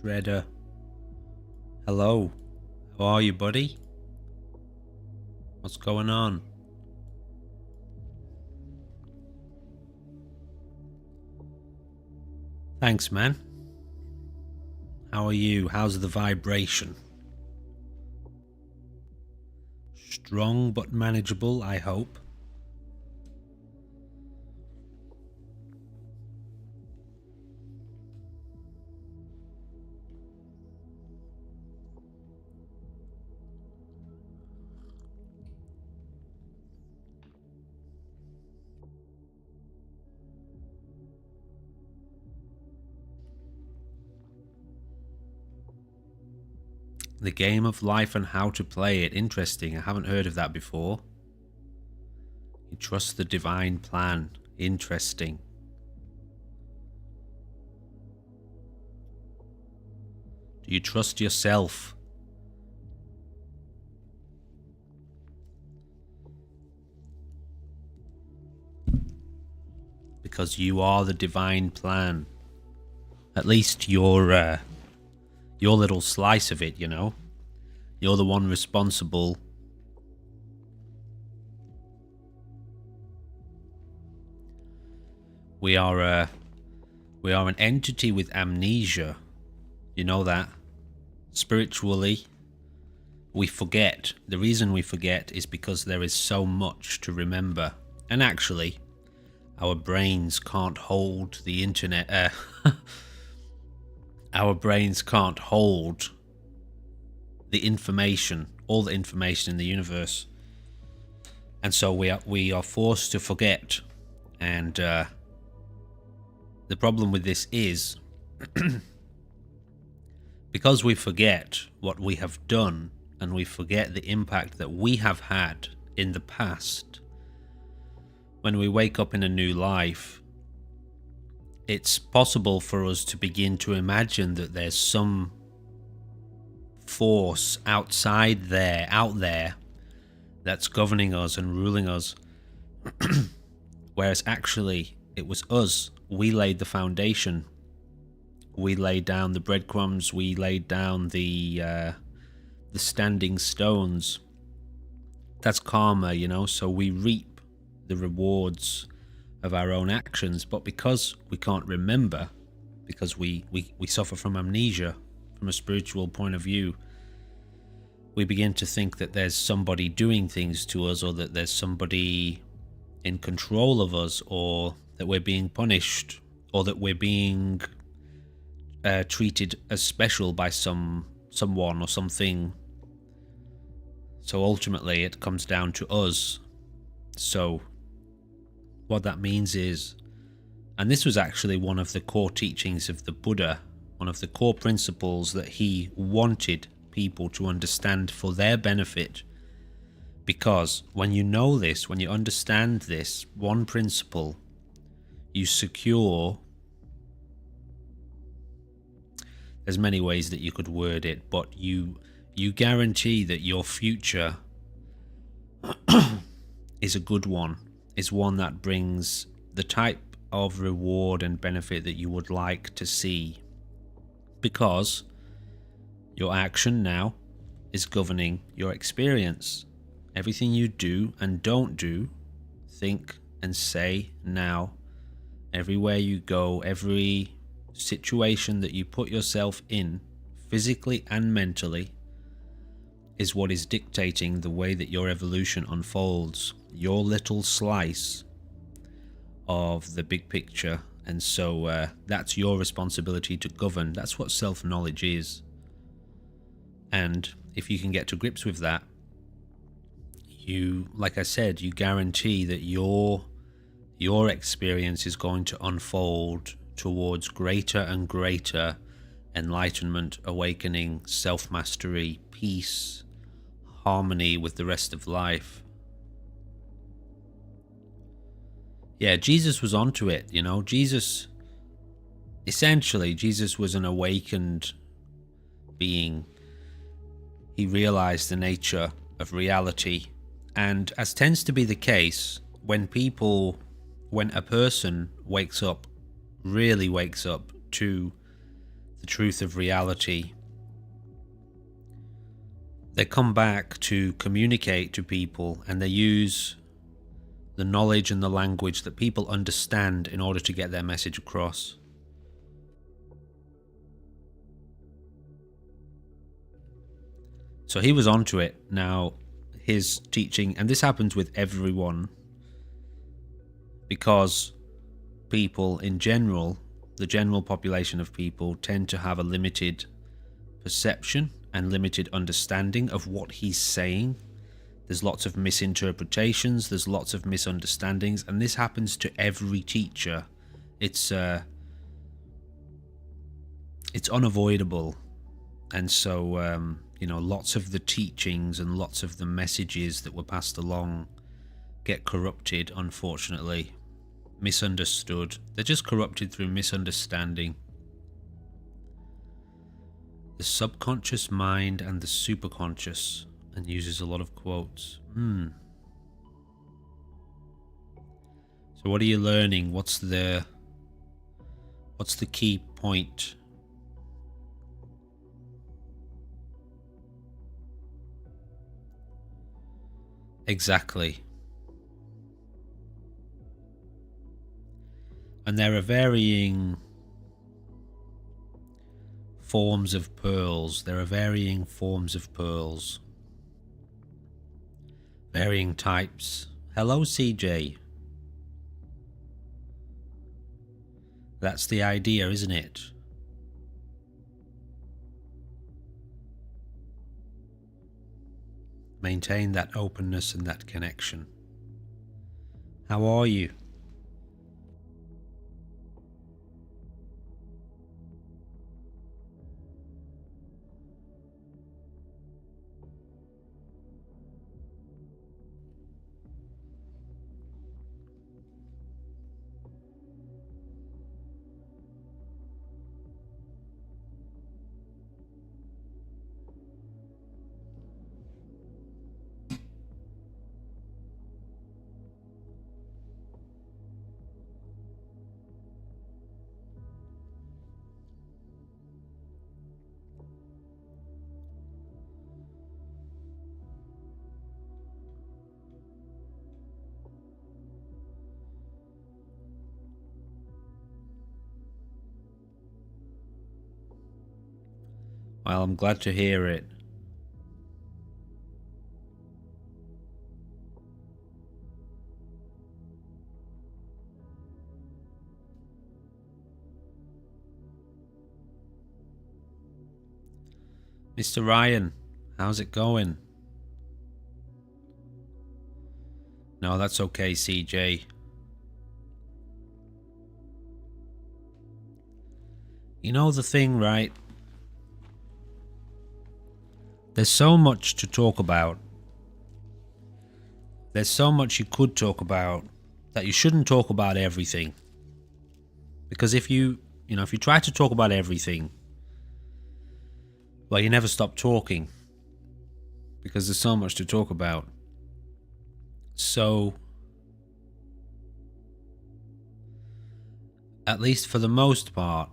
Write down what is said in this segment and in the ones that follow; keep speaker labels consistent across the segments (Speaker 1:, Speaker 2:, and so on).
Speaker 1: Shredder. Hello. How are you, buddy? What's going on? Thanks, man. How are you? How's the vibration? Strong but manageable, I hope. The game of life and how to play it. Interesting. I haven't heard of that before. You trust the divine plan. Interesting. Do you trust yourself? Because you are the divine plan. At least your little slice of it, you know. You're the one responsible. We are an entity with amnesia. You know that? Spiritually, we forget. The reason we forget is because there is so much to remember. And actually, our brains can't hold the internet. Our brains can't hold the information, all the information in the universe. And so we are forced to forget. And the problem with this is because we forget what we have done and we forget the impact that we have had in the past, when we wake up in a new life, it's possible for us to begin to imagine that there's some force out there, that's governing us and ruling us. Whereas actually, it was us. We laid the foundation. We laid down the breadcrumbs. We laid down the standing stones. That's karma, you know. So we reap the rewards of our own actions. But because we can't remember, because we suffer from amnesia from a spiritual point of view, we begin to think that there's somebody doing things to us, or that there's somebody in control of us, or that we're being punished, or that we're being treated as special by someone or something. So ultimately it comes down to us. So what that means is, and this was actually one of the core teachings of the Buddha, one of the core principles that he wanted people to understand for their benefit. Because when you know this, when you understand this one principle, you secure. There's many ways that you could word it, but you guarantee that your future is a good one, is one that brings the type of reward and benefit that you would like to see. Because your action now is governing your experience. Everything you do and don't do, think and say now, everywhere you go, every situation that you put yourself in, physically and mentally, is what is dictating the way that your evolution unfolds, your little slice of the big picture. And so that's your responsibility to govern. That's what self-knowledge is. And if you can get to grips with that, you, like I said, you guarantee that your experience is going to unfold towards greater and greater enlightenment, awakening, self-mastery, peace, harmony with the rest of life. Yeah, Jesus was onto it, you know. Jesus was an awakened being. He realized the nature of reality. And as tends to be the case, when a person wakes up, really wakes up to the truth of reality. They come back to communicate to people, and they use the knowledge and the language that people understand in order to get their message across. So he was onto it. Now, his teaching, and this happens with everyone, because people in general, the general population of people, tend to have a limited perception and limited understanding of what he's saying. There's lots of misinterpretations, there's lots of misunderstandings, and this happens to every teacher. It's unavoidable. And so lots of the teachings and lots of the messages that were passed along get corrupted, unfortunately, misunderstood. They're just corrupted through misunderstanding. The subconscious mind and the superconscious, and uses a lot of quotes. So what are you learning? What's the key point? Exactly. And there are varying forms of pearls. Varying types. Hello, CJ. That's the idea, isn't it? Maintain that openness and that connection. How are you? Well, I'm glad to hear it. Mr. Ryan, how's it going? No, that's okay, CJ. You know the thing, right? There's so much to talk about. There's so much you could talk about that you shouldn't talk about everything. Because if you try to talk about everything, well, you never stop talking. Because there's so much to talk about. So, at least for the most part,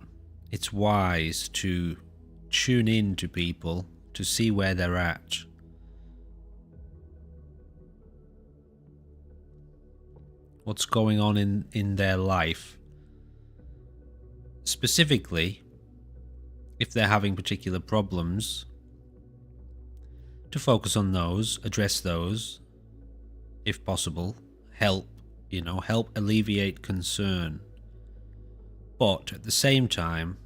Speaker 1: it's wise to tune in to people to see where they're at. What's going on in their life. Specifically, if they're having particular problems, to focus on those, address those, if possible, help alleviate concern. But at the same time,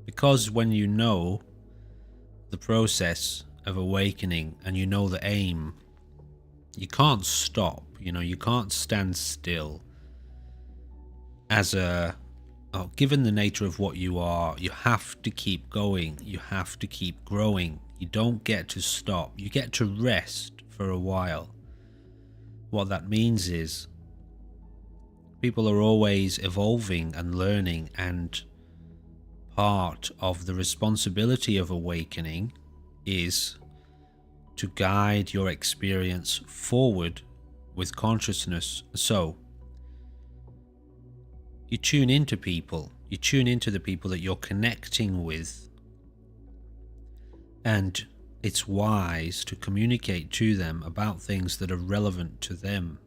Speaker 1: because when you know the process of awakening and you know the aim, you can't stop, you can't stand still. Given the nature of what you are, you have to keep going, you have to keep growing. You don't get to stop, you get to rest for a while. What that means is people are always evolving and learning, and part of the responsibility of awakening is to guide your experience forward with consciousness. So you tune into people You tune into the people that you're connecting with, and it's wise to communicate to them about things that are relevant to them.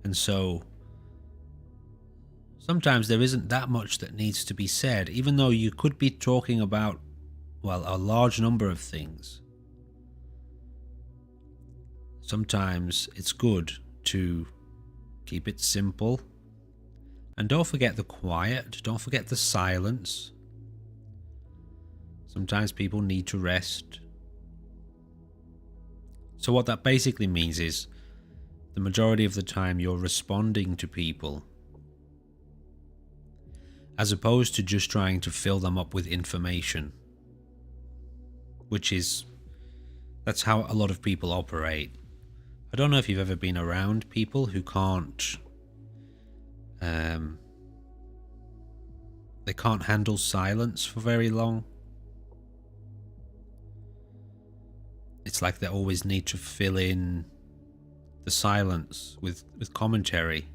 Speaker 1: And so sometimes there isn't that much that needs to be said, even though you could be talking about, well, a large number of things. Sometimes it's good to keep it simple. And don't forget the quiet, don't forget the silence. Sometimes people need to rest. So what that basically means is, the majority of the time you're responding to people, as opposed to just trying to fill them up with information. That's how a lot of people operate. I don't know if you've ever been around people who can't they can't handle silence for very long. It's like they always need to fill in the silence with commentary.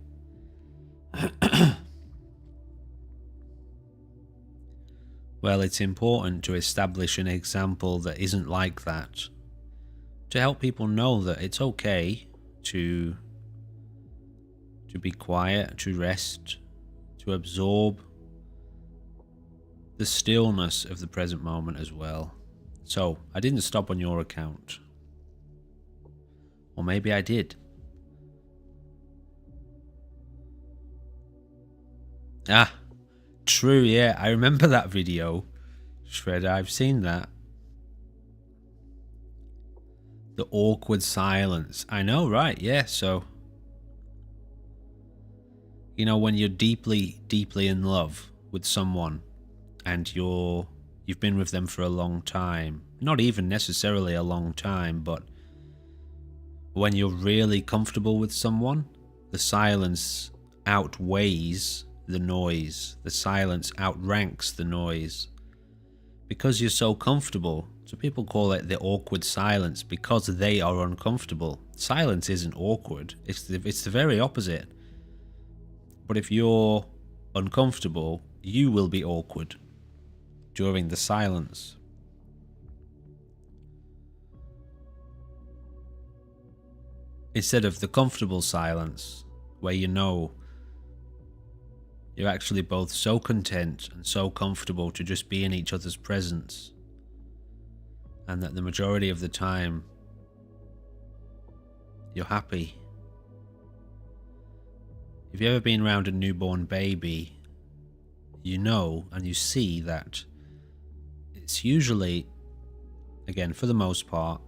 Speaker 1: Well, it's important to establish an example that isn't like that, to help people know that it's okay to be quiet, to rest, to absorb the stillness of the present moment as well. So, I didn't stop on your account. Or maybe I did. Ah, true, yeah, I remember that video. Shredder, I've seen that. The awkward silence. I know, right, yeah, so... You know, when you're deeply, deeply in love with someone, and you've been with them for a long time, not even necessarily a long time, but when you're really comfortable with someone, the silence outweighs the noise. The silence outranks the noise. Because you're so comfortable, so people call it the awkward silence because they are uncomfortable. Silence isn't awkward, it's the very opposite. But if you're uncomfortable, you will be awkward during the silence. Instead of the comfortable silence, where you know you're actually both so content and so comfortable to just be in each other's presence, and that the majority of the time you're happy. If you've ever been around a newborn baby, you know and you see that it's usually, again, for the most part,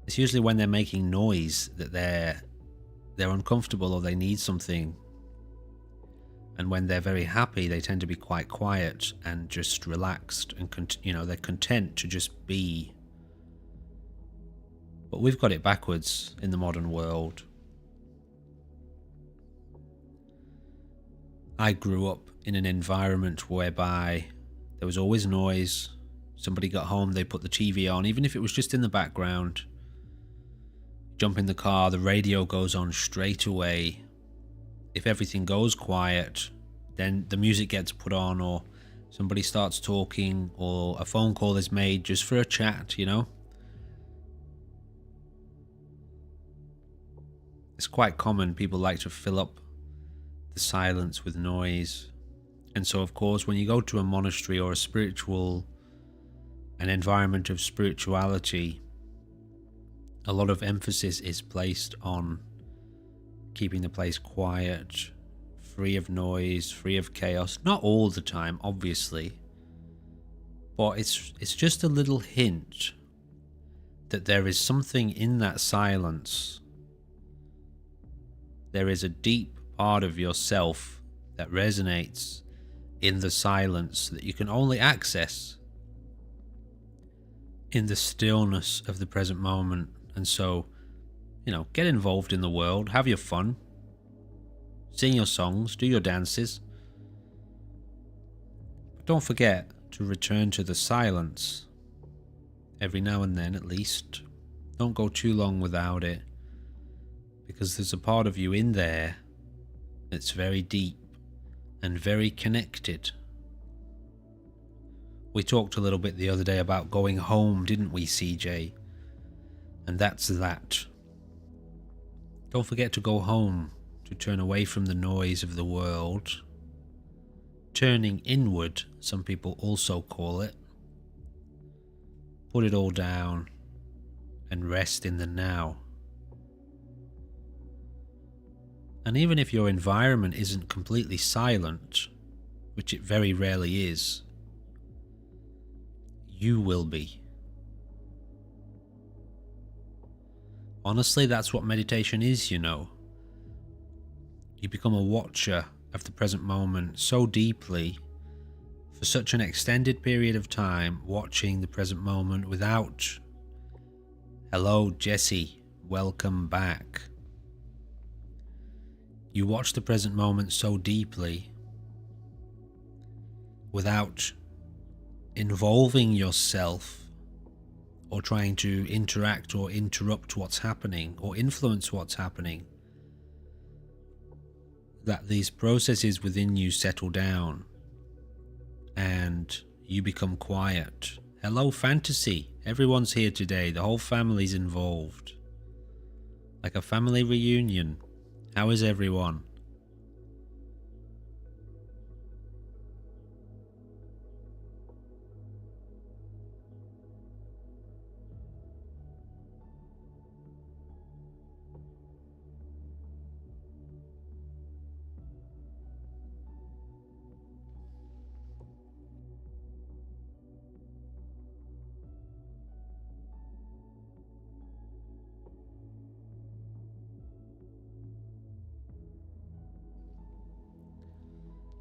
Speaker 1: it's usually when they're making noise that they're uncomfortable or they need something. And when they're very happy, they tend to be quite quiet and just relaxed and they're content to just be. But we've got it backwards in the modern world. I grew up in an environment whereby there was always noise. Somebody got home, they put the TV on, even if it was just in the background. Jump in the car, the radio goes on straight away. If everything goes quiet, then the music gets put on, or somebody starts talking, or a phone call is made just for a chat, you know? It's quite common, people like to fill up the silence with noise. And so, of course, when you go to a monastery or an environment of spirituality, a lot of emphasis is placed on keeping the place quiet, free of noise, free of chaos. Not all the time, obviously, but it's just a little hint that there is something in that silence. There is a deep part of yourself that resonates in the silence that you can only access in the stillness of the present moment. And so, get involved in the world, have your fun, sing your songs, do your dances. But don't forget to return to the silence every now and then, at least. Don't go too long without it, because there's a part of you in there It's very deep and very connected. We talked a little bit the other day about going home, didn't we, CJ? And that's that. Don't forget to go home, to turn away from the noise of the world. Turning inward, some people also call it. Put it all down and rest in the now. And even if your environment isn't completely silent, which it very rarely is, you will be. Honestly, that's what meditation is, you know. You become a watcher of the present moment so deeply, for such an extended period of time, watching the present moment without, hello Jesse, welcome back. You watch the present moment so deeply, without involving yourself or trying to interact or interrupt what's happening or influence what's happening, that these processes within you settle down and you become quiet. Hello fantasy, everyone's here today, the whole family's involved. Like a family reunion. How is everyone?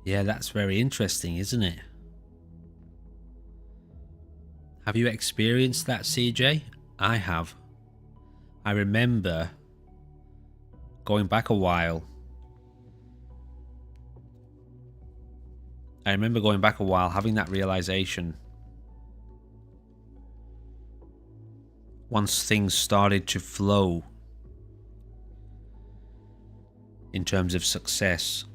Speaker 1: Yeah, that's very interesting, isn't it? Have you experienced that, CJ? I have. I remember going back a while. Having that realization. Once things started to flow in terms of success,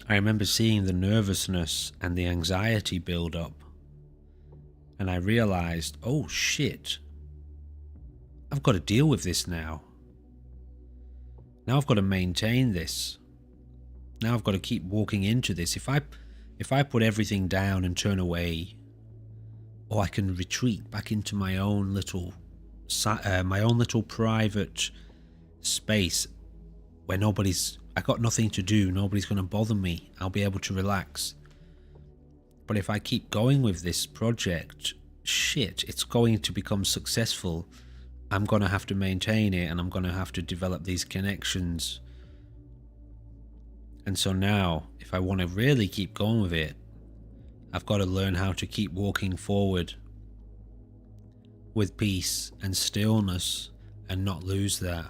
Speaker 1: I remember seeing the nervousness and the anxiety build up. And I realized, oh shit, I've got to deal with this now. Now I've got to maintain this. Now I've got to keep walking into this. If I put everything down and turn away, or I can retreat back into my own little private space where I got nothing to do, nobody's going to bother me, I'll be able to relax. But if I keep going with this project, shit, it's going to become successful. I'm going to have to maintain it, and I'm going to have to develop these connections. And so now, if I want to really keep going with it, I've got to learn how to keep walking forward with peace and stillness and not lose that.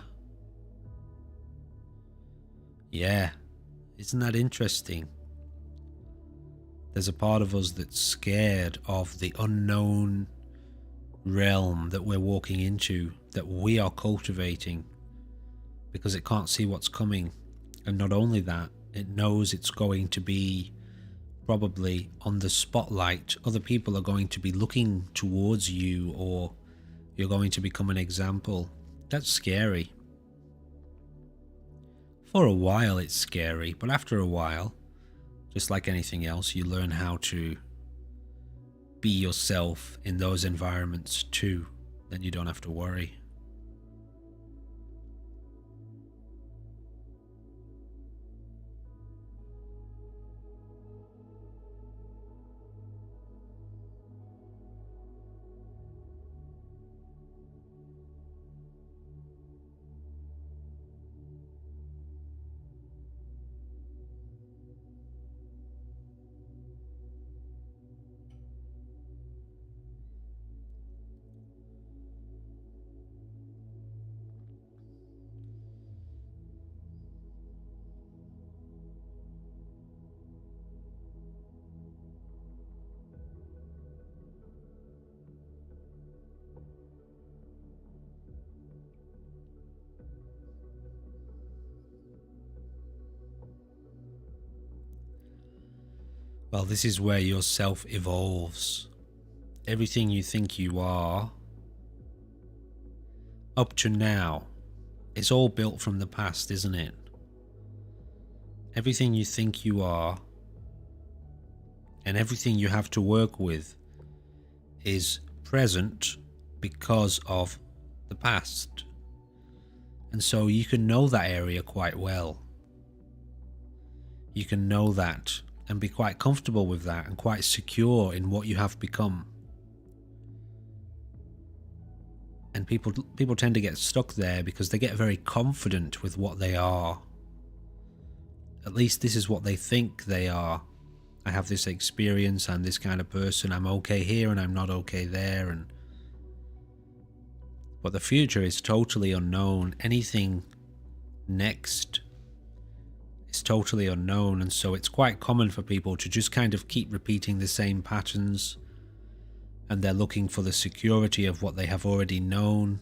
Speaker 1: Yeah, isn't that interesting? There's a part of us that's scared of the unknown realm that we're walking into, that we are cultivating, because it can't see what's coming. And not only that, it knows it's going to be probably on the spotlight. Other people are going to be looking towards you, or you're going to become an example. That's scary. For a while it's scary, but after a while, just like anything else, you learn how to be yourself in those environments too. Then you don't have to worry. Well, this is where your self evolves. Everything you think you are, up to now, it's all built from the past, isn't it? Everything you think you are, and everything you have to work with, is present because of the past. And so you can know that area quite well. You can know that and be quite comfortable with that and quite secure in what you have become. And people tend to get stuck there because they get very confident with what they are. At least this is what they think they are. I have this experience, I'm this kind of person, I'm okay here and I'm not okay there. But the future is totally unknown. Anything next is totally unknown, and so it's quite common for people to just kind of keep repeating the same patterns, and they're looking for the security of what they have already known.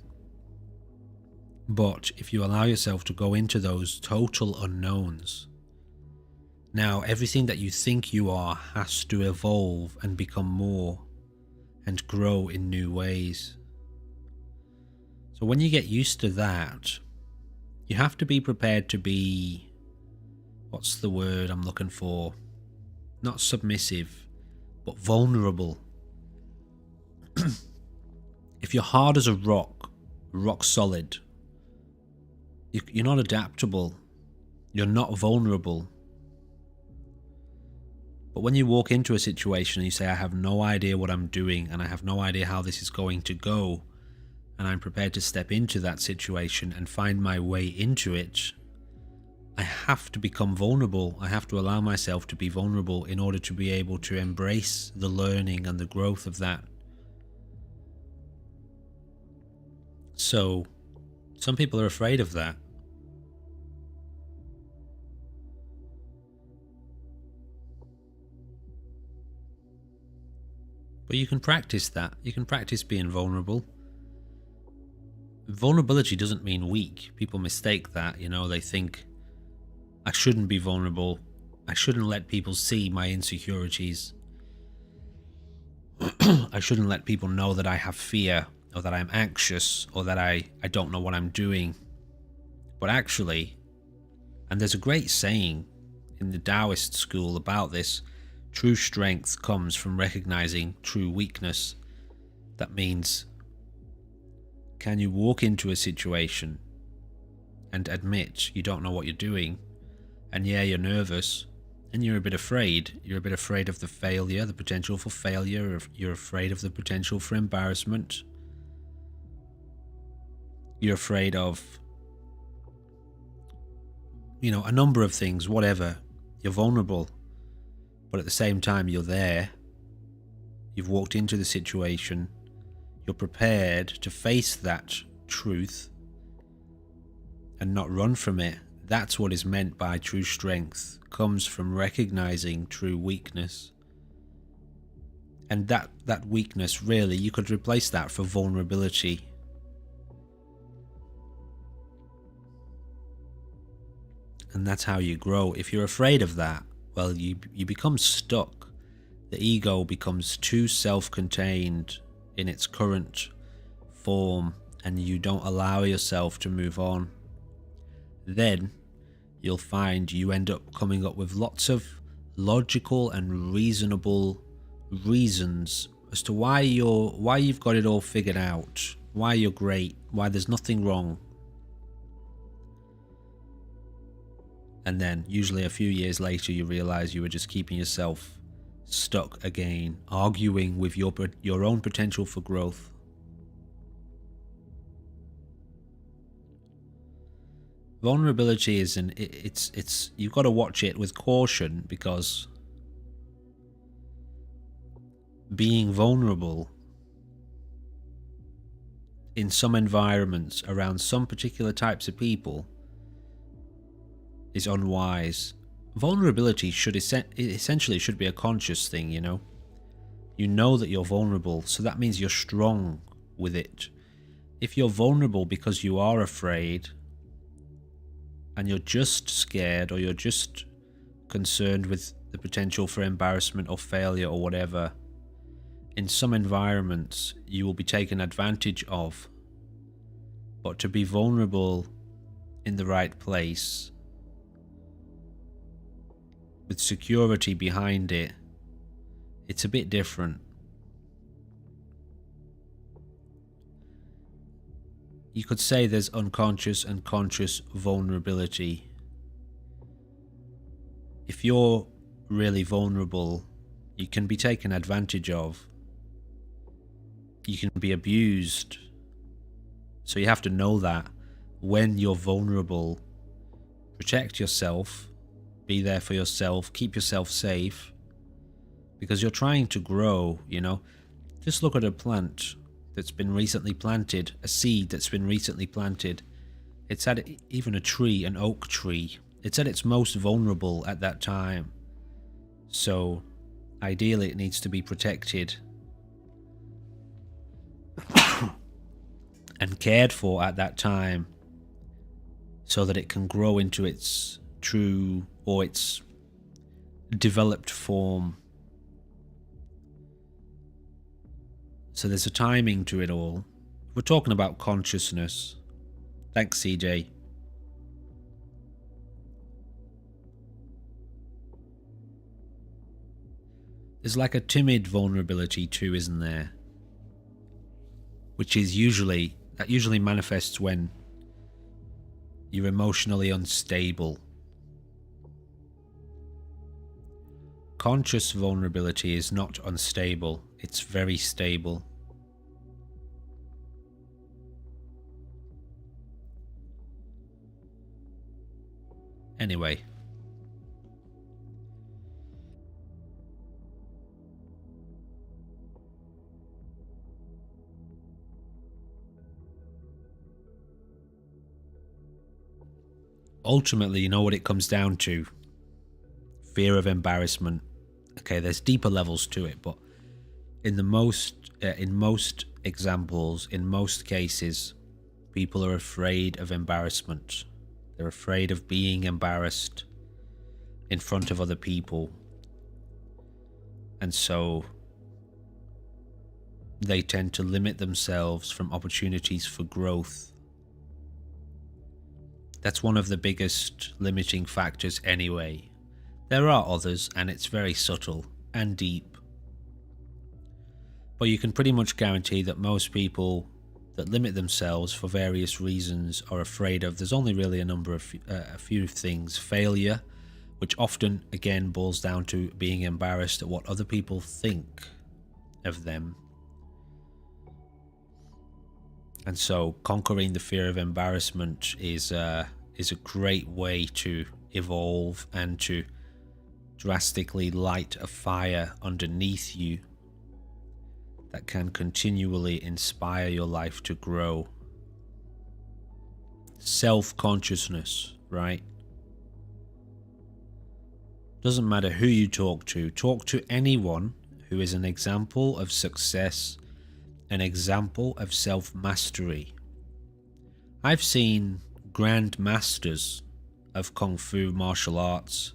Speaker 1: But if you allow yourself to go into those total unknowns, now everything that you think you are has to evolve and become more and grow in new ways. So when you get used to that, you have to be prepared to be, what's the word I'm looking for? Not submissive, but vulnerable. If you're hard as a rock solid, you're not adaptable, you're not vulnerable. But when you walk into a situation and you say, I have no idea what I'm doing and I have no idea how this is going to go, and I'm prepared to step into that situation and find my way into it, I have to become vulnerable. I have to allow myself to be vulnerable in order to be able to embrace the learning and the growth of that. So, some people are afraid of that. But you can practice that. You can practice being vulnerable. Vulnerability doesn't mean weak. People mistake that, they think, I shouldn't be vulnerable. I shouldn't let people see my insecurities. I shouldn't let people know that I have fear, or that I'm anxious, or that I don't know what I'm doing. But actually, and there's a great saying in the Taoist school about this, true strength comes from recognizing true weakness. That means, can you walk into a situation and admit you don't know what you're doing, and yeah, you're nervous, and you're a bit afraid. You're a bit afraid of the failure, the potential for failure, you're afraid of the potential for embarrassment. You're afraid of, a number of things, whatever. You're vulnerable, but at the same time, you're there. You've walked into the situation. You're prepared to face that truth and not run from it. That's what is meant by true strength. Comes from recognizing true weakness. And that weakness, really, you could replace that for vulnerability. And that's how you grow. If you're afraid of that, well, you become stuck. The ego becomes too self-contained in its current form, and you don't allow yourself to move on. Then you'll find you end up coming up with lots of logical and reasonable reasons as to why you've got it all figured out, why you're great, why there's nothing wrong. And then, usually a few years later, you realize you were just keeping yourself stuck again, arguing with your own potential for growth. Vulnerability is it's you've got to watch it with caution, because being vulnerable in some environments around some particular types of people is unwise. Vulnerability essentially should be a conscious thing, You know that you're vulnerable, so that means you're strong with it. If you're vulnerable because you are afraid, and you're just scared, or you're just concerned with the potential for embarrassment or failure or whatever, in some environments you will be taken advantage of. But to be vulnerable in the right place, with security behind it, it's a bit different. You could say there's unconscious and conscious vulnerability. If you're really vulnerable, you can be taken advantage of. You can be abused. So you have to know that when you're vulnerable, protect yourself, be there for yourself, keep yourself safe, because you're trying to grow, you know. Just look at a plant that's been recently planted, a seed that's been recently planted. It's at, even a tree, an oak tree, it's at its most vulnerable at that time. So ideally it needs to be protected and cared for at that time, so that it can grow into its true or its developed form. So there's a timing to it all. We're talking about consciousness. Thanks, CJ. There's like a timid vulnerability too, isn't there? Which is usually manifests when you're emotionally unstable. Conscious vulnerability is not unstable, it's very stable. Anyway. Ultimately, you know what it comes down to? Fear of embarrassment. Okay, there's deeper levels to it, but in most examples, in most cases, people are afraid of embarrassment. They're afraid of being embarrassed in front of other people. And so they tend to limit themselves from opportunities for growth. That's one of the biggest limiting factors anyway. There are others, and it's very subtle and deep. But you can pretty much guarantee that most people that limit themselves for various reasons are afraid of, there's only really a few things. Failure, which often, again, boils down to being embarrassed at what other people think of them. And so conquering the fear of embarrassment is a great way to evolve and to drastically light a fire underneath you that can continually inspire your life to grow. Self-consciousness, right? Doesn't matter who you talk to anyone who is an example of success, an example of self-mastery. I've seen grand masters of Kung Fu martial arts,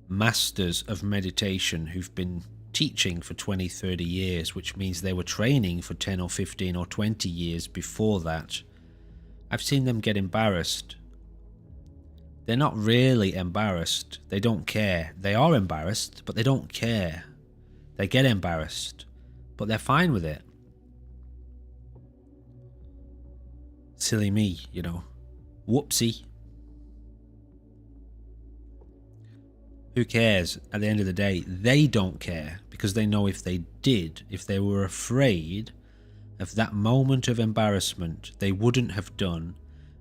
Speaker 1: masters of meditation who've been teaching for 20, 30 years, which means they were training for 10 or 15 or 20 years before that. I've seen them get embarrassed. They're not really embarrassed. They don't care. They are embarrassed, but they don't care. They get embarrassed, but they're fine with it. Silly me, you know. Whoopsie. Who cares? At the end of the day, they don't care, because they know if they did, if they were afraid of that moment of embarrassment, they wouldn't have done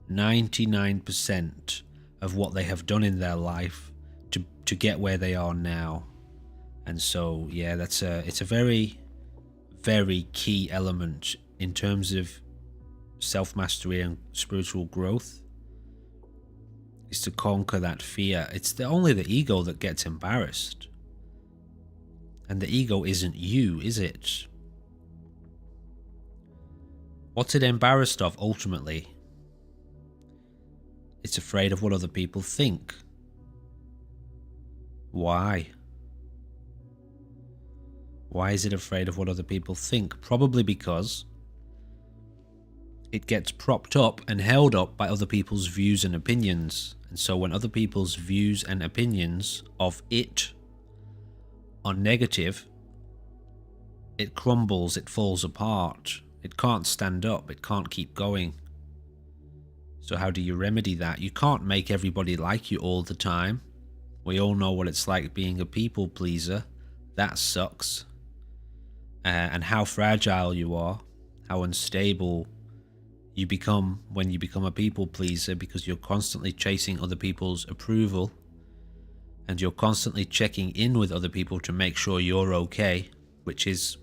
Speaker 1: 99% of what they have done in their life to get where they are now. And so, yeah, it's a very, very key element in terms of self-mastery and spiritual growth, is to conquer that fear. It's only the ego that gets embarrassed. And the ego isn't you, is it? What's it embarrassed of ultimately? It's afraid of what other people think. Why? Why is it afraid of what other people think? Probably because it gets propped up and held up by other people's views and opinions. And so when other people's views and opinions of it are negative, it crumbles, it falls apart. It can't stand up, it can't keep going. So how do you remedy that? You can't make everybody like you all the time. We all know what it's like being a people pleaser. That sucks. And how fragile you are, how unstable you become when you become a people pleaser, because you're constantly chasing other people's approval and you're constantly checking in with other people to make sure you're okay, which is,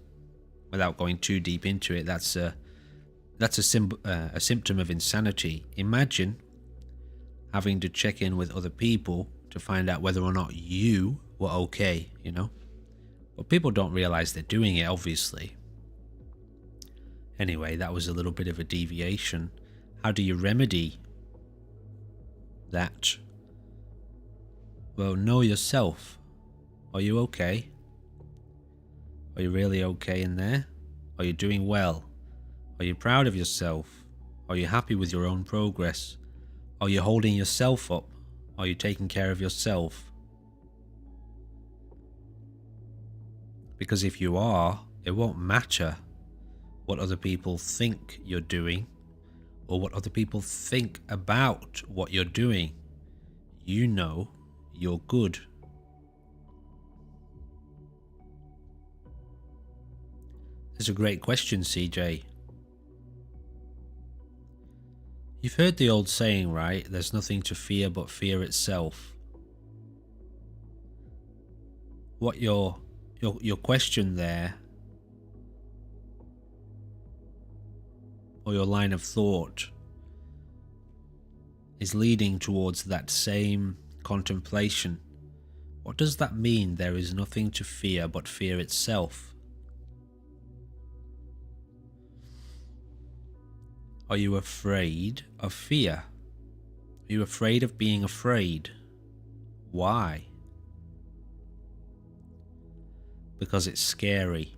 Speaker 1: without going too deep into it, that's a symptom of insanity. Imagine having to check in with other people to find out whether or not you were okay, you know? But people don't realize they're doing it, obviously. Anyway, that was a little bit of a deviation. How do you remedy that? Well, know yourself. Are you okay? Are you really okay in there? Are you doing well? Are you proud of yourself? Are you happy with your own progress? Are you holding yourself up? Are you taking care of yourself? Because if you are, it won't matter what other people think you're doing or what other people think about what you're doing. You know you're good. It's a great question, CJ. You've heard the old saying, right? There's nothing to fear but fear itself. What your question there, or your line of thought, is leading towards that same contemplation. What does that mean? There is nothing to fear but fear itself. Are you afraid of fear? Are you afraid of being afraid? Why? Because it's scary.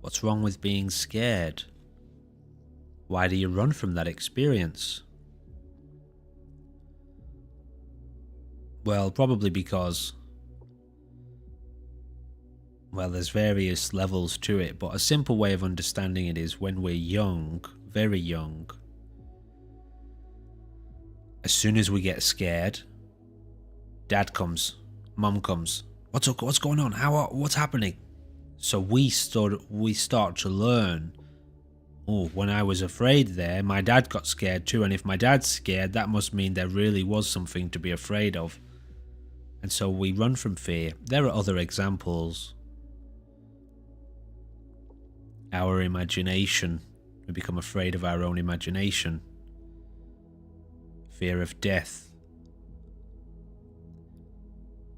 Speaker 1: What's wrong with being scared? Why do you run from that experience? Well, probably because, well, there's various levels to it, but a simple way of understanding it is when we're young, very young, as soon as we get scared, dad comes, mum comes. What's going on? What's happening? So we start to learn. Oh, when I was afraid there, my dad got scared too, and if my dad's scared, that must mean there really was something to be afraid of. And so we run from fear. There are other examples. Our imagination. We become afraid of our own imagination. Fear of death.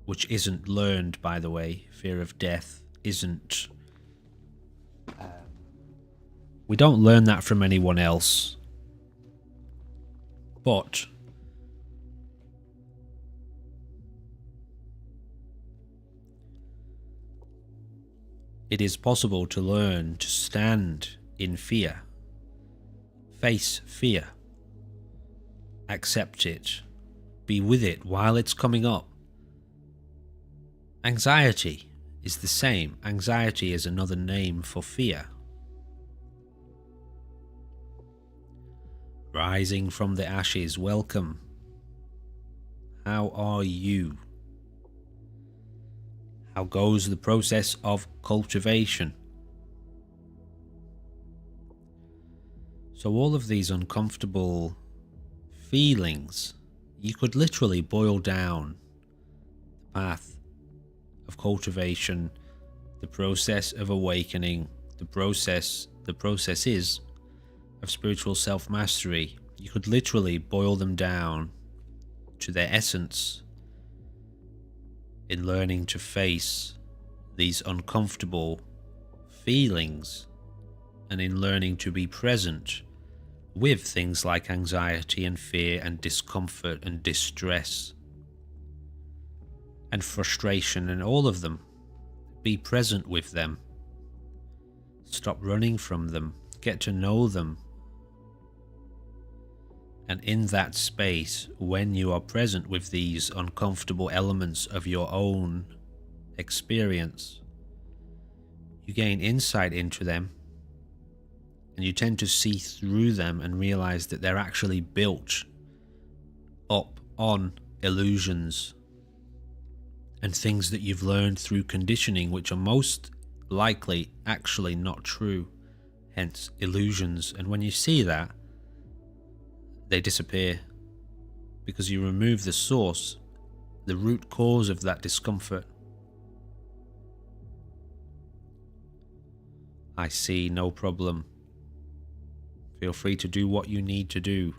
Speaker 1: Which isn't learned, by the way. Fear of death isn't. We don't learn that from anyone else. But it is possible to learn to stand in fear, face fear, accept it, be with it while it's coming up. Anxiety is the same. Anxiety is another name for fear. Rising from the ashes, welcome. How are you? How goes the process of cultivation? So all of these uncomfortable feelings, you could literally boil down the path of cultivation, the process of awakening, the processes of spiritual self-mastery. You could literally boil them down to their essence in learning to face these uncomfortable feelings and in learning to be present with things like anxiety and fear and discomfort and distress. and frustration and all of them. Be present with them. Stop running from them. Get to know them. And in that space, when you are present with these uncomfortable elements of your own experience, you gain insight into them, and you tend to see through them and realize that they're actually built up on illusions and things that you've learned through conditioning, which are most likely actually not true, hence illusions. And when you see that, they disappear because you remove the source, the root cause of that discomfort. I see, no problem. Feel free to do what you need to do.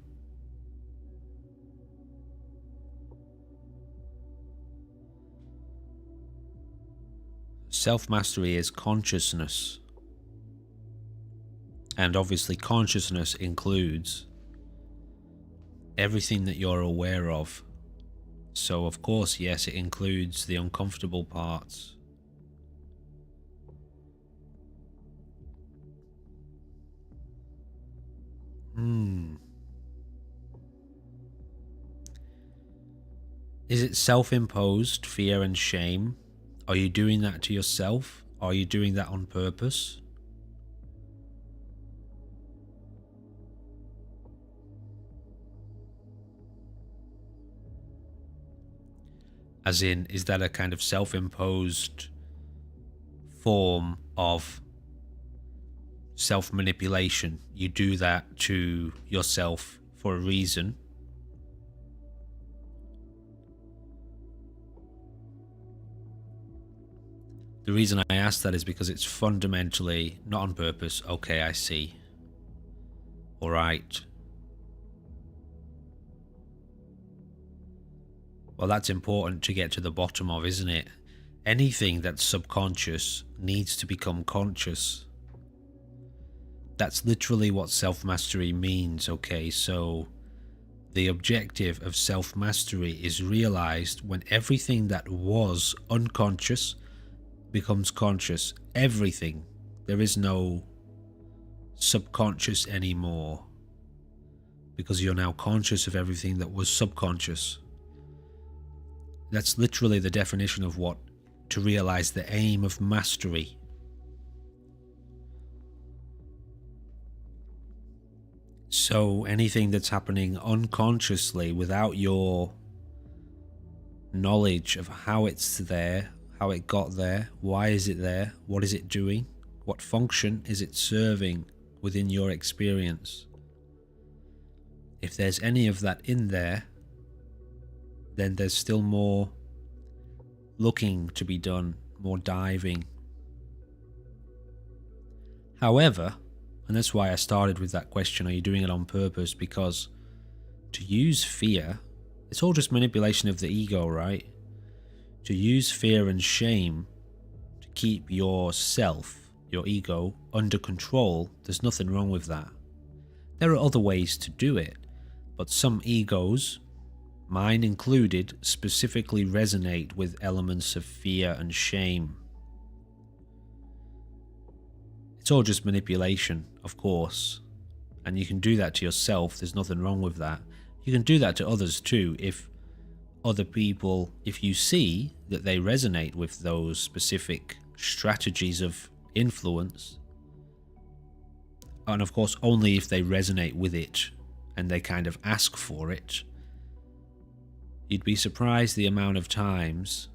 Speaker 1: Self-mastery is consciousness. And obviously consciousness includes everything that you're aware of. So of course, yes, it includes the uncomfortable parts. Is it self-imposed fear and shame? Are you doing that to yourself? Are you doing that on purpose? As in, is that a kind of self-imposed form of self-manipulation? You do that to yourself for a reason. The reason I ask that is because it's fundamentally not on purpose. Okay, I see. All right. Well, that's important to get to the bottom of, isn't it? Anything that's subconscious needs to become conscious. That's literally what self-mastery means, okay? So the objective of self-mastery is realized when everything that was unconscious becomes conscious. Everything. There is no subconscious anymore, because you're now conscious of everything that was subconscious. That's literally the definition of what to realize the aim of mastery. So anything that's happening unconsciously without your knowledge of how it's there, how it got there, why is it there, what is it doing, what function is it serving within your experience. If there's any of that in there, then there's still more looking to be done, more diving. However, and that's why I started with that question, are you doing it on purpose? Because to use fear, it's all just manipulation of the ego, right? To use fear and shame to keep yourself, your ego, under control, there's nothing wrong with that. There are other ways to do it, but some egos, mine included, specifically resonate with elements of fear and shame. It's all just manipulation, of course, and you can do that to yourself. There's nothing wrong with that. You can do that to others too. If other people, if you see that they resonate with those specific strategies of influence, and of course only if they resonate with it and they kind of ask for it, you'd be surprised the amount of times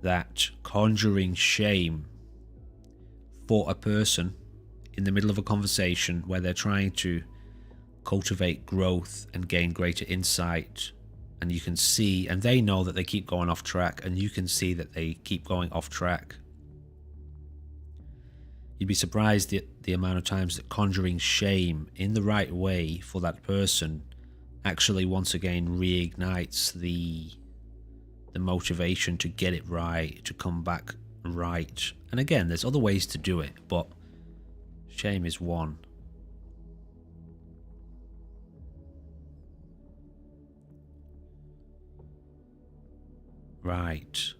Speaker 1: that conjuring shame for a person in the middle of a conversation where they're trying to cultivate growth and gain greater insight, and you can see, and they know that they keep going off track, and you can see that they keep going off track. You'd be surprised at the amount of times that conjuring shame in the right way for that person actually once again reignites the motivation to get it right, to come back right. And again, there's other ways to do it, but shame is one. Right.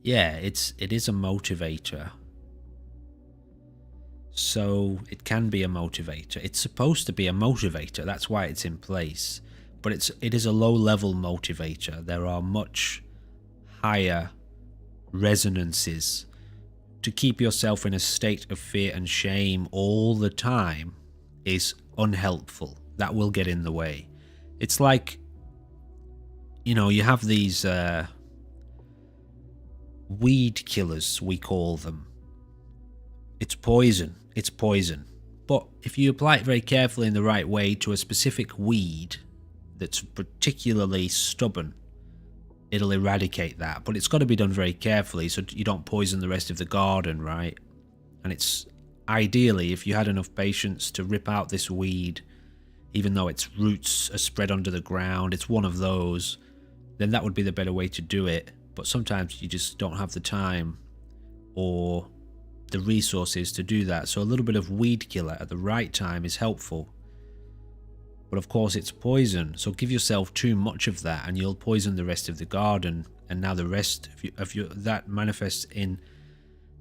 Speaker 1: Yeah, it is a motivator. So it can be a motivator. It's supposed to be a motivator. That's why it's in place. But it is a low level motivator. There are much higher resonances. To keep yourself in a state of fear and shame all the time is unhelpful. That will get in the way. It's like, you have these weed killers, we call them. It's poison. It's poison. But if you apply it very carefully in the right way to a specific weed that's particularly stubborn, it'll eradicate that. But it's got to be done very carefully so you don't poison the rest of the garden, right? And it's ideally, if you had enough patience to rip out this weed, even though its roots are spread under the ground, it's one of those, then that would be the better way to do it. But sometimes you just don't have the time or the resources to do that. So a little bit of weed killer at the right time is helpful. But of course it's poison, so give yourself too much of that and you'll poison the rest of the garden. And now the rest of your that manifests in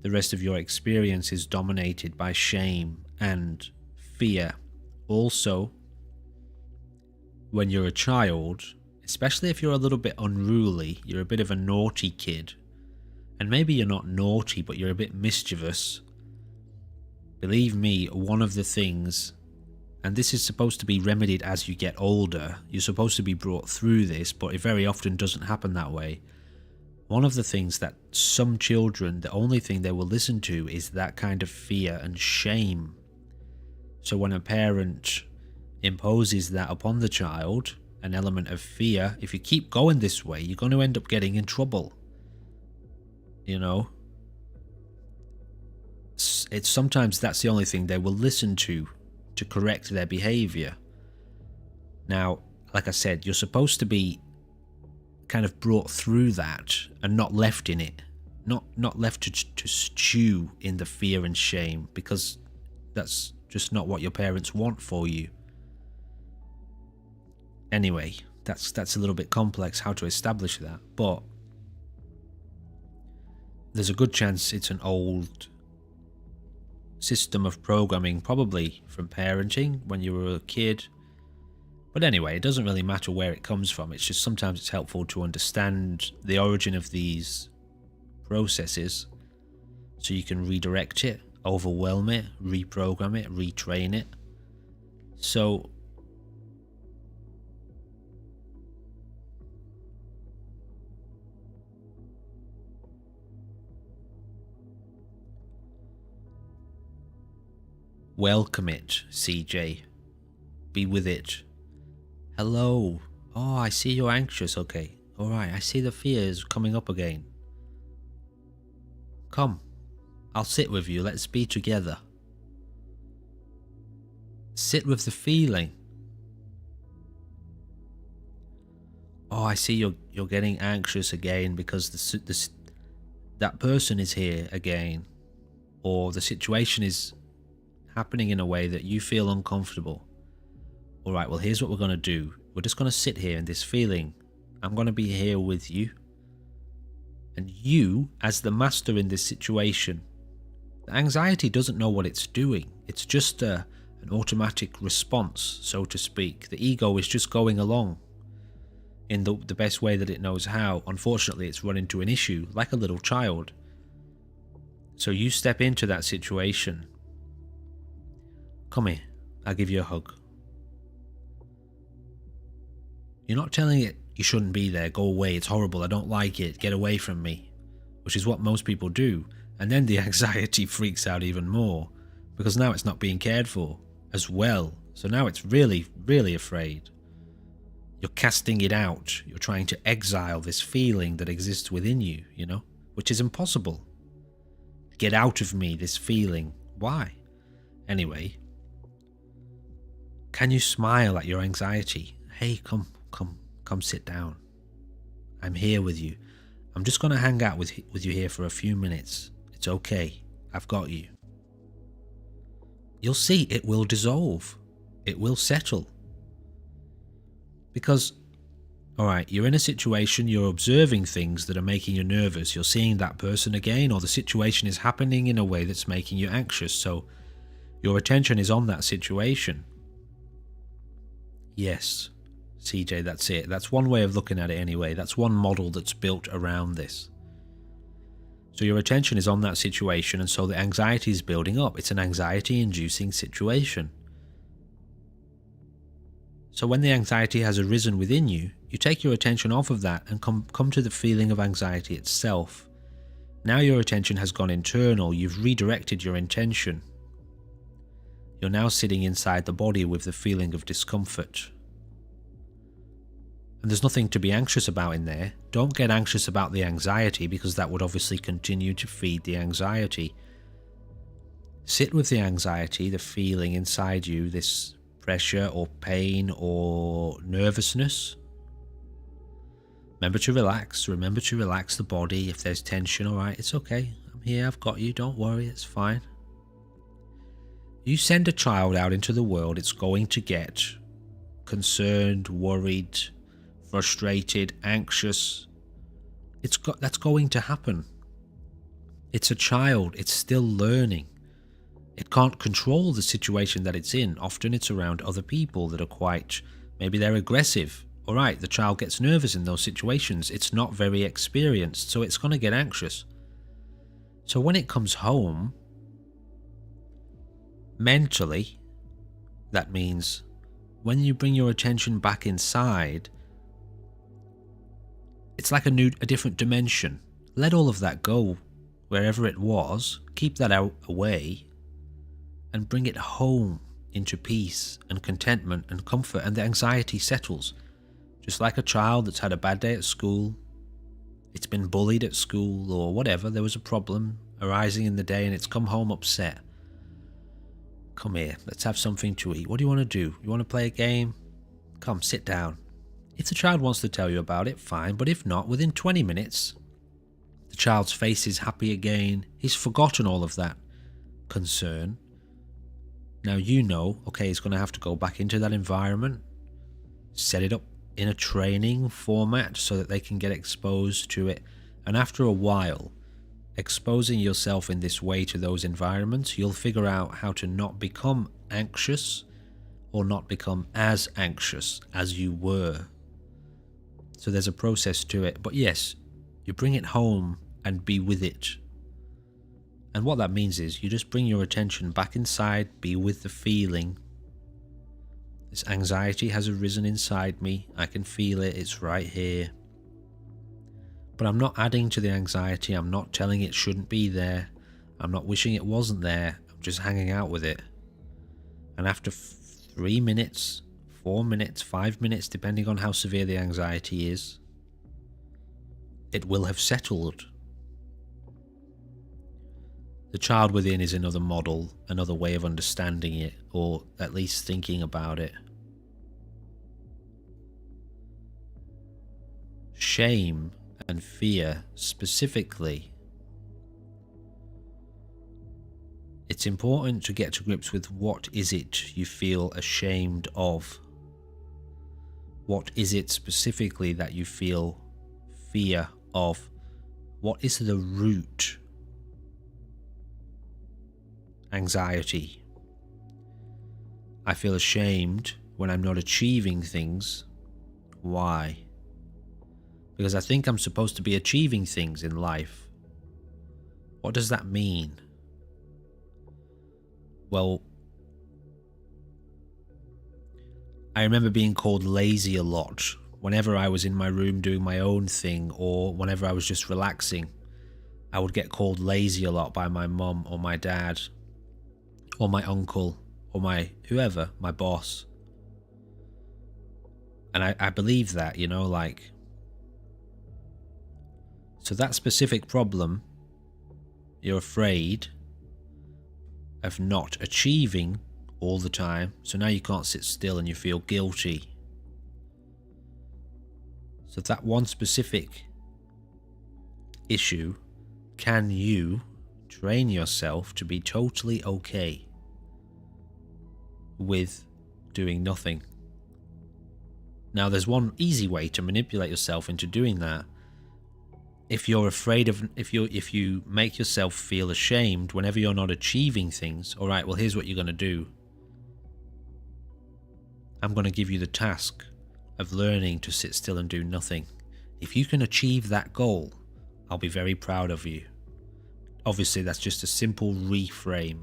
Speaker 1: the rest of your experience is dominated by shame and fear. Also, when you're a child, especially if you're a little bit unruly, you're a bit of a naughty kid, and maybe you're not naughty, but you're a bit mischievous. Believe me, one of the things, and this is supposed to be remedied as you get older, you're supposed to be brought through this, but it very often doesn't happen that way. One of the things that some children, the only thing they will listen to is that kind of fear and shame. So when a parent imposes that upon the child, an element of fear, if you keep going this way, you're going to end up getting in trouble. It's sometimes that's the only thing they will listen to correct their behavior. Now, like I said, you're supposed to be kind of brought through that and not left in it, not left to stew in the fear and shame, because that's just not what your parents want for you. Anyway, that's a little bit complex how to establish that, but there's a good chance it's an old system of programming, probably from parenting when you were a kid. But anyway, it doesn't really matter where it comes from. It's just sometimes it's helpful to understand the origin of these processes so you can redirect it, overwhelm it, reprogram it, retrain it. So welcome it, CJ. Be with it. Hello. Oh, I see you're anxious. Okay. Alright, I see the fears coming up again. Come. I'll sit with you. Let's be together. Sit with the feeling. Oh, I see you're getting anxious again because that person is here again. Or the situation is happening in a way that you feel uncomfortable. Alright, well, here's what we're going to do. We're just going to sit here in this feeling. I'm going to be here with you. And you, as the master in this situation, the anxiety doesn't know what it's doing. It's just an automatic response, so to speak. The ego is just going along in the best way that it knows how. Unfortunately, it's run into an issue, like a little child. So you step into that situation. Come here, I'll give you a hug. You're not telling it you shouldn't be there, go away, it's horrible, I don't like it, get away from me, which is what most people do, and then the anxiety freaks out even more, because now it's not being cared for as well, so now it's really, really afraid. You're casting it out, you're trying to exile this feeling that exists within you, which is impossible. Get out of me, this feeling. Why? Anyway, can you smile at your anxiety? Hey, come sit down. I'm here with you. I'm just going to hang out with you here for a few minutes. It's okay. I've got you. You'll see it will dissolve. It will settle. Because Alright, you're in a situation, you're observing things that are making you nervous, you're seeing that person again, or the situation is happening in a way that's making you anxious, so your attention is on that situation. Yes, CJ, that's it. That's one way of looking at it anyway. That's one model that's built around this. So your attention is on that situation, and so the anxiety is building up. It's an anxiety-inducing situation. So when the anxiety has arisen within you, you take your attention off of that and come to the feeling of anxiety itself. Now your attention has gone internal, you've redirected your intention. You're now sitting inside the body with the feeling of discomfort. And there's nothing to be anxious about in there. Don't get anxious about the anxiety, because that would obviously continue to feed the anxiety. Sit with the anxiety, the feeling inside you, this pressure or pain or nervousness. Remember to relax the body. If there's tension, alright, it's okay. I'm here, I've got you, don't worry, it's fine. You send a child out into the world, it's going to get concerned, worried, frustrated, anxious. That's going to happen. It's a child, it's still learning. It can't control the situation that it's in. Often it's around other people that are maybe they're aggressive. Alright, the child gets nervous in those situations. It's not very experienced, so it's going to get anxious. So when it comes home, mentally, that means when you bring your attention back inside, it's like a different dimension. Let all of that go wherever it was, keep that away, and bring it home into peace and contentment and comfort, and the anxiety settles. Just like a child that's had a bad day at school, it's been bullied at school or whatever, there was a problem arising in the day and it's come home upset. Come here, let's have something to eat. What do you want to do? You want to play a game? Come, sit down. If the child wants to tell you about it, fine, but if not, within 20 minutes, the child's face is happy again. He's forgotten all of that concern. Now you know, okay, he's going to have to go back into that environment, set it up in a training format so that they can get exposed to it. And after a while, exposing yourself in this way to those environments, you'll figure out how to not become anxious or not become as anxious as you were. So there's a process to it. But yes, you bring it home and be with it. And what that means is you just bring your attention back inside, be with the feeling. This anxiety has arisen inside me. I can feel it. It's right here. But I'm not adding to the anxiety. I'm not telling it shouldn't be there. I'm not wishing it wasn't there. I'm just hanging out with it. And after 3 minutes, 4 minutes, 5 minutes, depending on how severe the anxiety is, it will have settled. The child within is another model, another way of understanding it, or at least thinking about it. Shame and fear specifically. It's important to get to grips with what is it you feel ashamed of. What is it specifically that you feel fear of? What is the root? Anxiety. I feel ashamed when I'm not achieving things. Why? Because I think I'm supposed to be achieving things in life. What does that mean? Well, I remember being called lazy a lot whenever I was in my room doing my own thing, or whenever I was just relaxing. I would get called lazy a lot by my mum or my dad or my uncle or my whoever, my boss. And I believe that, you know, like, so that specific problem, you're afraid of not achieving all the time, so now you can't sit still and you feel guilty. So that one specific issue, can you train yourself to be totally okay with doing nothing? Now, there's one easy way to manipulate yourself into doing that. If you're afraid of, if you make yourself feel ashamed whenever you're not achieving things, all right, well, here's what you're going to do. I'm going to give you the task of learning to sit still and do nothing. If you can achieve that goal, I'll be very proud of you. Obviously, that's just a simple reframe.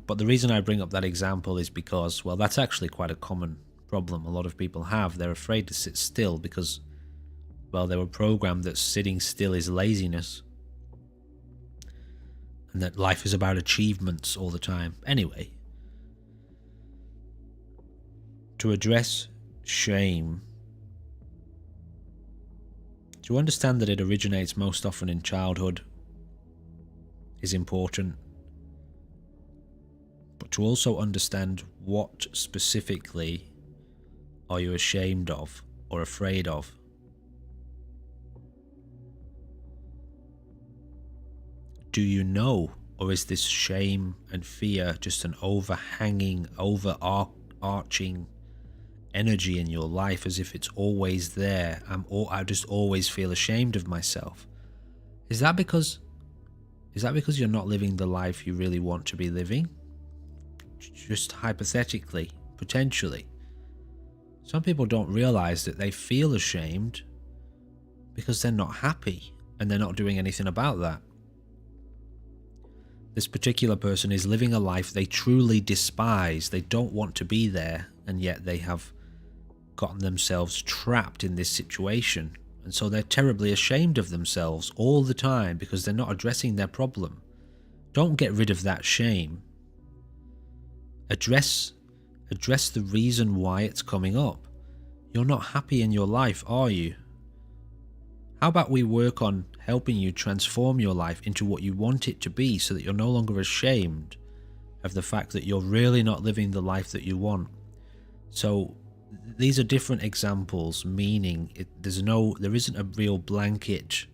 Speaker 1: But the reason I bring up that example is because, well, that's actually quite a common problem a lot of people have. They're afraid to sit still because, well, they were programmed that sitting still is laziness and that life is about achievements all the time. Anyway, to address shame, to understand that it originates most often in childhood is important, but to also understand what specifically are you ashamed of or afraid of. Do you know, or is this shame and fear just an overhanging, overarching energy in your life as if it's always there? I just always feel ashamed of myself. Is that because you're not living the life you really want to be living? Just hypothetically, potentially. Some people don't realize that they feel ashamed because they're not happy and they're not doing anything about that. This particular person is living a life they truly despise. They don't want to be there, and yet they have gotten themselves trapped in this situation. And so they're terribly ashamed of themselves all the time because they're not addressing their problem. Don't get rid of that shame. Address the reason why it's coming up. You're not happy in your life, are you? How about we work on helping you transform your life into what you want it to be so that you're no longer ashamed of the fact that you're really not living the life that you want. So these are different examples, meaning there isn't a real blanket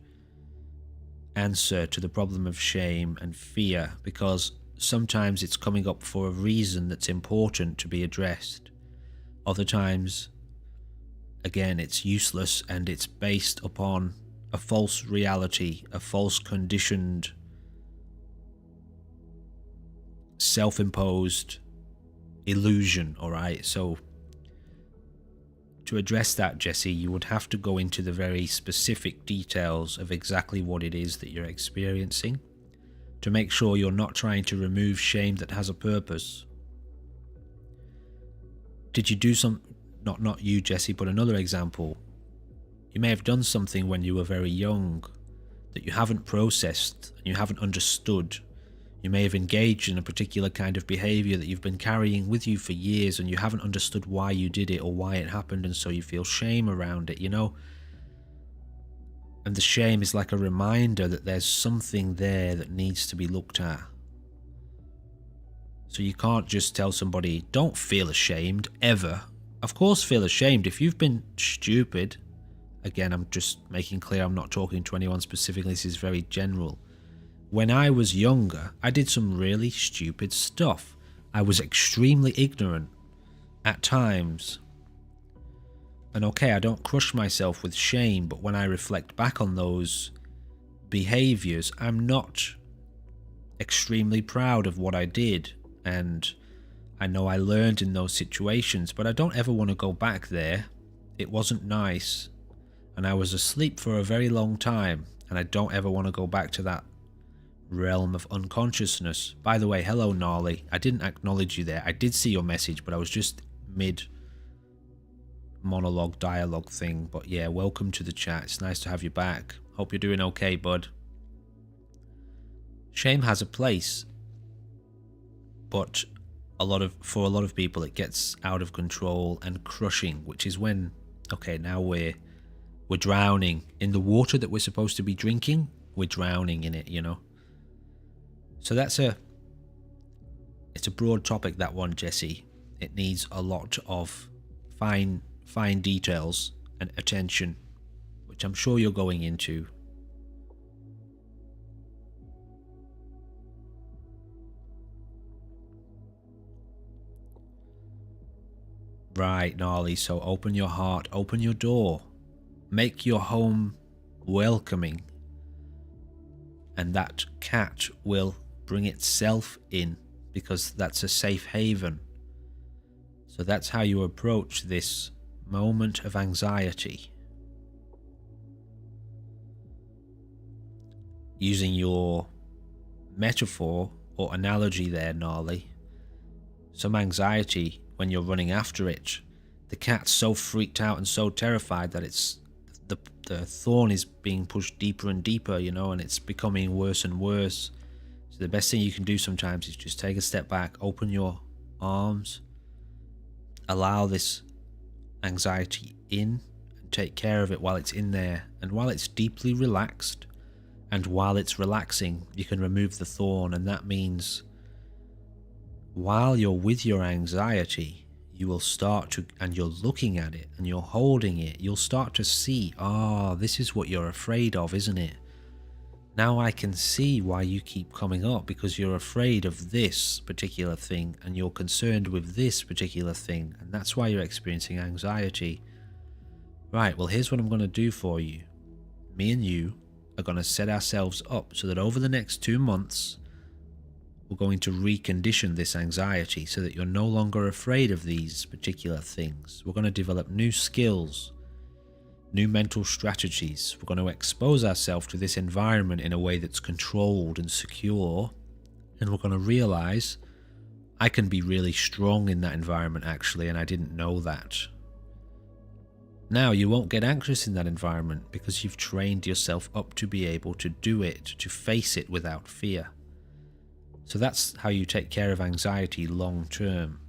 Speaker 1: answer to the problem of shame and fear, because sometimes it's coming up for a reason that's important to be addressed. Other times, again, it's useless and it's based upon a false reality, a false conditioned, self-imposed illusion, alright? So to address that, Jesse, you would have to go into the very specific details of exactly what it is that you're experiencing to make sure you're not trying to remove shame that has a purpose. Did you do not you, Jesse, but another example. You may have done something when you were very young that you haven't processed and you haven't understood. You may have engaged in a particular kind of behavior that you've been carrying with you for years and you haven't understood why you did it or why it happened, and so you feel shame around it, you know? And the shame is like a reminder that there's something there that needs to be looked at. So you can't just tell somebody, don't feel ashamed, ever. Of course feel ashamed if you've been stupid. Again, I'm just making clear I'm not talking to anyone specifically, this is very general. When I was younger, I did some really stupid stuff. I was extremely ignorant at times. And okay, I don't crush myself with shame, but when I reflect back on those behaviors, I'm not extremely proud of what I did. And I know I learned in those situations, but I don't ever want to go back there. It wasn't nice. And I was asleep for a very long time, and I don't ever want to go back to that realm of unconsciousness. By the way, hello Gnarly. I didn't acknowledge you there. I did see your message, but I was just mid monologue dialogue thing. But yeah, welcome to the chat. It's nice to have you back. Hope you're doing okay, bud. Shame has a place, but for a lot of people it gets out of control and crushing, which is when, okay, now we're drowning in the water that we're supposed to be drinking. We're drowning in it, you know. So it's a broad topic, that one, Jesse. It needs a lot of fine details and attention, which I'm sure you're going into. Right, Gnarly, so open your heart, open your door. Make your home welcoming. And that cat will bring itself in, because that's a safe haven. So that's how you approach this moment of anxiety. Using your metaphor or analogy there, Gnarly, some anxiety when you're running after it, the cat's so freaked out and so terrified that the thorn is being pushed deeper and deeper, and it's becoming worse and worse. So the best thing you can do sometimes is just take a step back, open your arms, allow this anxiety in, and take care of it while it's in there. And while it's deeply relaxed, and while it's relaxing, you can remove the thorn. And that means while you're with your anxiety, you will start to, and you're looking at it and you're holding it, you'll start to see, this is what you're afraid of, isn't it? Now I can see why you keep coming up, because you're afraid of this particular thing and you're concerned with this particular thing, and that's why you're experiencing anxiety. Right, well, here's what I'm going to do for you. Me and you are going to set ourselves up so that over the next 2 months, we're going to recondition this anxiety so that you're no longer afraid of these particular things. We're going to develop new skills, new mental strategies. We're going to expose ourselves to this environment in a way that's controlled and secure. And we're going to realize I can be really strong in that environment actually, and I didn't know that. Now you won't get anxious in that environment because you've trained yourself up to be able to do it, to face it without fear. So that's how you take care of anxiety long term.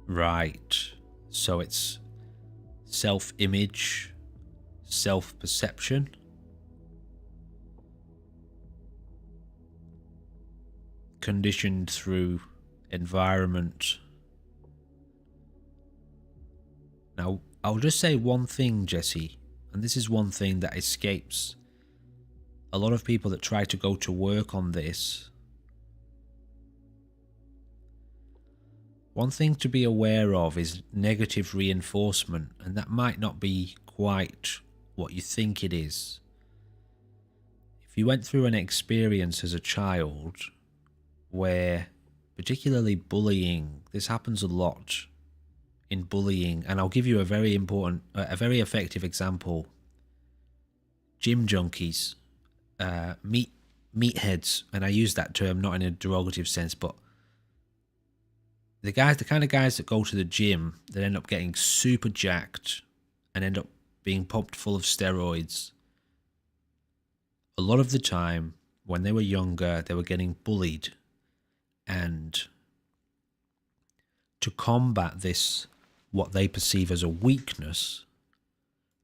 Speaker 1: Right, so it's self-image, self-perception, conditioned through environment. Now, I'll just say one thing, Jesse, and this is one thing that escapes a lot of people that try to go to work on this. One thing to be aware of is negative reinforcement, and that might not be quite what you think it is. If you went through an experience as a child where, particularly bullying, this happens a lot in bullying, and I'll give you a very effective example. Gym junkies, meatheads, and I use that term not in a derogative sense, but the kind of guys that go to the gym that end up getting super jacked and end up being pumped full of steroids, a lot of the time when they were younger, they were getting bullied. And to combat this, what they perceive as a weakness,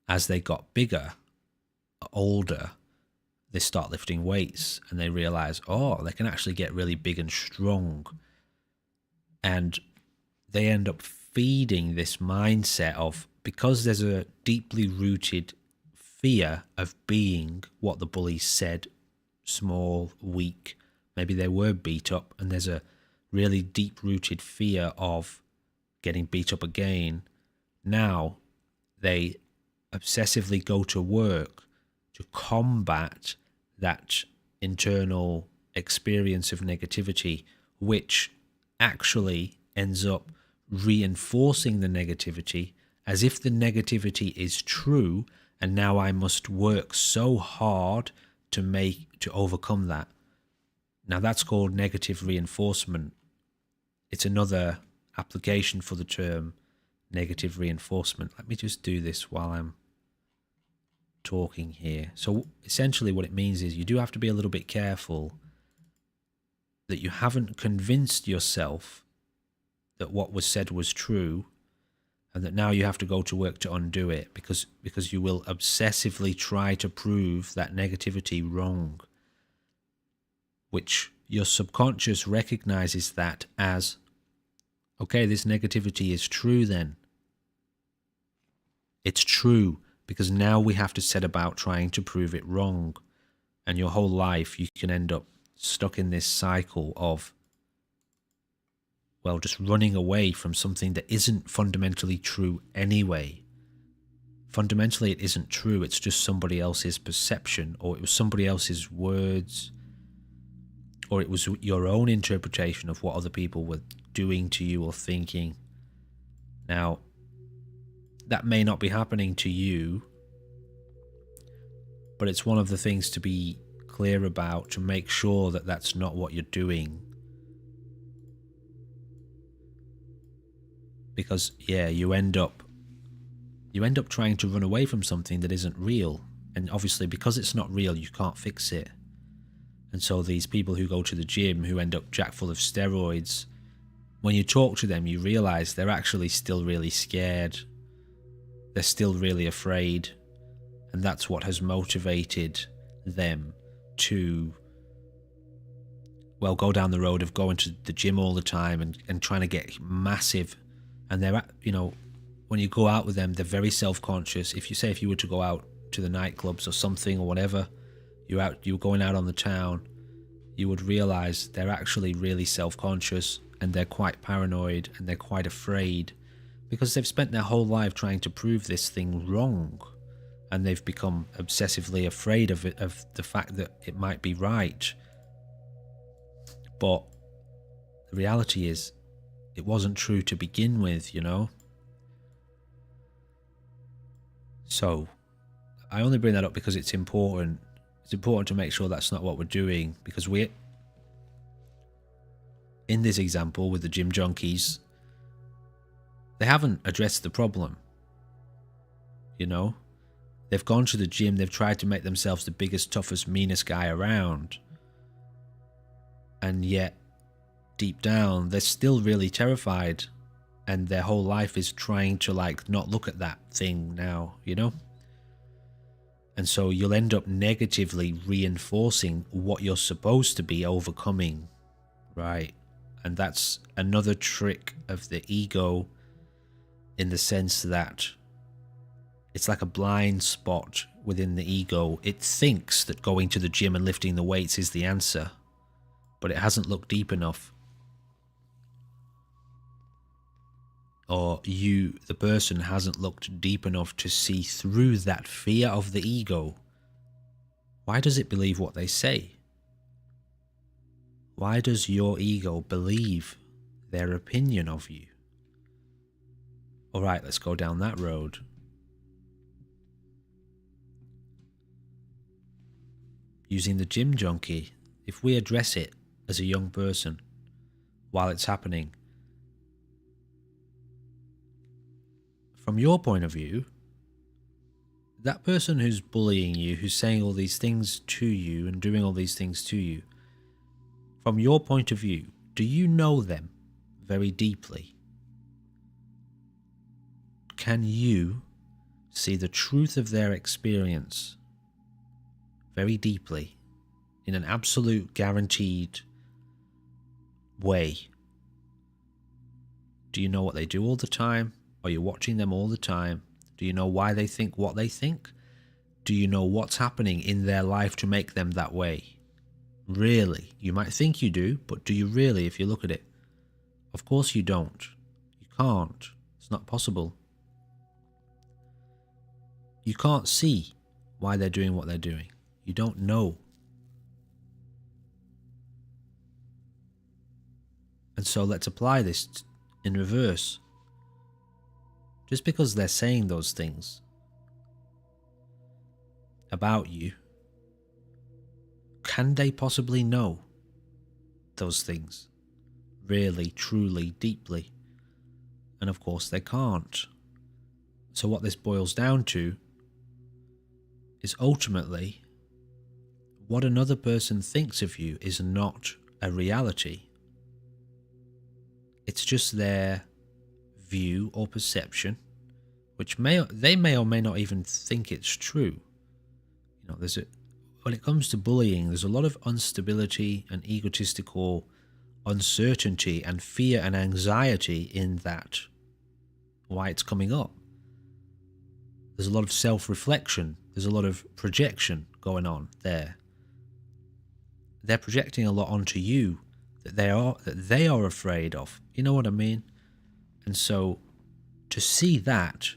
Speaker 1: as they got bigger, older, they start lifting weights and they realize, they can actually get really big and strong. And they end up feeding this mindset of, because there's a deeply rooted fear of being what the bully said, small, weak, maybe they were beat up, and there's a really deep-rooted fear of getting beat up again. Now they obsessively go to work to combat that internal experience of negativity, which actually ends up reinforcing the negativity as if the negativity is true, and now I must work so hard to overcome that. Now that's called negative reinforcement. It's another application for the term negative reinforcement. Let me just do this while I'm talking here. So essentially what it means is you do have to be a little bit careful that you haven't convinced yourself that what was said was true, and that now you have to go to work to undo it, because you will obsessively try to prove that negativity wrong, which your subconscious recognizes that as, okay, this negativity is true then. It's true, because now we have to set about trying to prove it wrong. And your whole life, you can end up stuck in this cycle of, well, just running away from something that isn't fundamentally true anyway. Fundamentally, it isn't true. It's just somebody else's perception, or it was somebody else's words, or it was your own interpretation of what other people were doing to you or thinking. Now, that may not be happening to you, but it's one of the things to be clear about, to make sure that that's not what you're doing. Because, yeah, you end up trying to run away from something that isn't real. And obviously, because it's not real, you can't fix it. And so these people who go to the gym, who end up jack full of steroids, when you talk to them, you realize they're actually still really scared. They're still really afraid. And that's what has motivated them to, well, go down the road of going to the gym all the time and trying to get massive. And they're, when you go out with them, they're very self-conscious. If you were to go out to the nightclubs or something or whatever, you're going out on the town, you would realize they're actually really self-conscious, and they're quite paranoid, and they're quite afraid, because they've spent their whole life trying to prove this thing wrong, and they've become obsessively afraid of it, of the fact that it might be right. But the reality is, it wasn't true to begin with, So, I only bring that up because it's important. It's important to make sure that's not what we're doing, because in this example with the gym junkies, they haven't addressed the problem. They've gone to the gym, they've tried to make themselves the biggest, toughest, meanest guy around. And yet, deep down, they're still really terrified. And their whole life is trying to, not look at that thing now, And so you'll end up negatively reinforcing what you're supposed to be overcoming, right? And that's another trick of the ego, in the sense that it's like a blind spot within the ego. It thinks that going to the gym and lifting the weights is the answer, but it hasn't looked deep enough. Or the person hasn't looked deep enough to see through that fear of the ego. Why does it believe what they say? Why does your ego believe their opinion of you? All right, let's go down that road. Using the gym junkie, if we address it as a young person while it's happening, from your point of view, that person who's bullying you, who's saying all these things to you and doing all these things to you, from your point of view, do you know them very deeply? Can you see the truth of their experience very deeply, in an absolute guaranteed way? Do you know what they do all the time? Are you watching them all the time? Do you know why they think what they think? Do you know what's happening in their life to make them that way? Really? You might think you do, but do you really, if you look at it? Of course you don't. You can't. It's not possible. You can't see why they're doing what they're doing. You don't know. And so let's apply this in reverse. Just because they're saying those things about you, can they possibly know those things really, truly, deeply? And of course they can't. So what this boils down to is, ultimately, what another person thinks of you is not a reality. It's just their view or perception, which they may or may not even think it's true. When it comes to bullying, there's a lot of instability and egotistical uncertainty and fear and anxiety in that, why it's coming up. There's a lot of self-reflection. There's a lot of projection going on there. they're projecting a lot onto you that they are afraid of. You know what I mean? And so to see that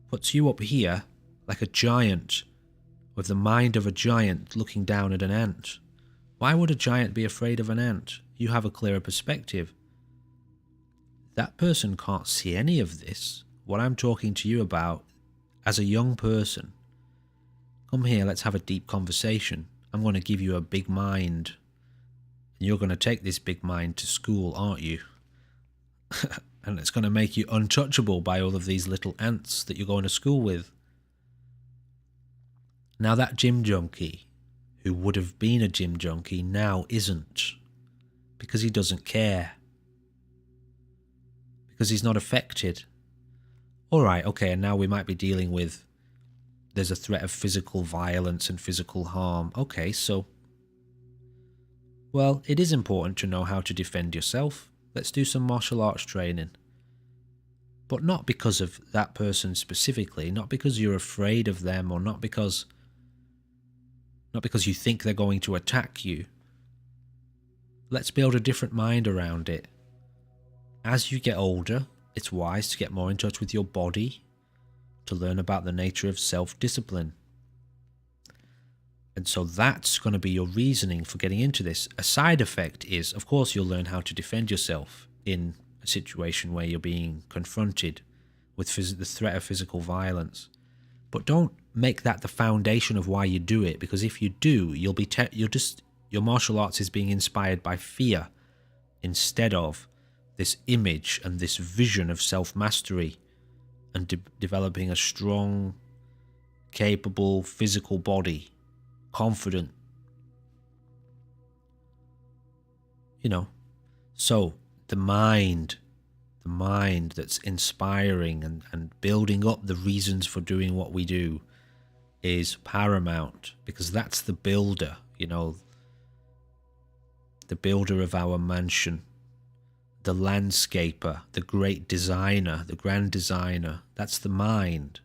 Speaker 1: puts you up here like a giant with the mind of a giant looking down at an ant. Why would a giant be afraid of an ant? You have a clearer perspective. That person can't see any of this. What I'm talking to you about as a young person. Come here, let's have a deep conversation. I'm going to give you a big mind. And you're going to take this big mind to school, aren't you? And it's going to make you untouchable by all of these little ants that you're going to school with. Now that gym junkie, who would have been a gym junkie, now isn't. Because he doesn't care. Because he's not affected. Alright, okay, and now we might be dealing with there's a threat of physical violence and physical harm. Okay, so, well, it is important to know how to defend yourself. Let's do some martial arts training. But not because of that person specifically, not because you're afraid of them, or not because you think they're going to attack you. Let's build a different mind around it. As you get older, it's wise to get more in touch with your body, to learn about the nature of self-discipline. And so that's going to be your reasoning for getting into this. A side effect is, of course, you'll learn how to defend yourself in a situation where you're being confronted with the threat of physical violence. But don't make that the foundation of why you do it, because if you do, your martial arts is being inspired by fear instead of this image and this vision of self-mastery and developing a strong, capable physical body, confident. You know, so the mind that's inspiring and building up the reasons for doing what we do is paramount, because that's the builder, you know, the builder of our mansion, the landscaper, the great designer, the grand designer. That's the mind.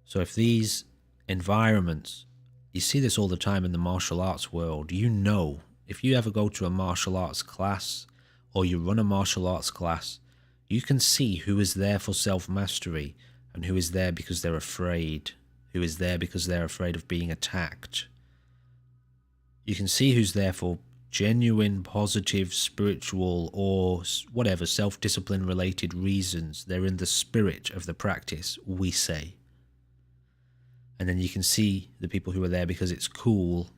Speaker 1: So if these environments, you see this all the time in the martial arts world, you know, if you ever go to a martial arts class or you run a martial arts class, you can see who is there for self-mastery and who is there because they're afraid, who is there because they're afraid of being attacked. You can see who's there for genuine, positive, spiritual, or whatever, self-discipline related reasons. They're in the spirit of the practice, we say. And then you can see the people who are there because it's cool,